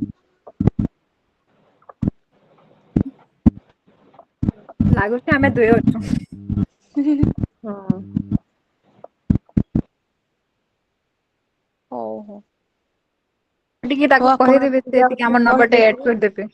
ଲାଗୁଛି ଆମେ ଦୁଇ ଅଛୁ। ହଁ। ହଉ ହଉ। ଟିକେ ହଉ ତାକୁ ଆପଣ କହିଦେବେ ଆସିଲେ ସେ ଆଉ ଟିକେ ଥରେ ଆମ ନମ୍ବର ଟା କହିଦେବେ। ଆଡ କରିଦେବେ।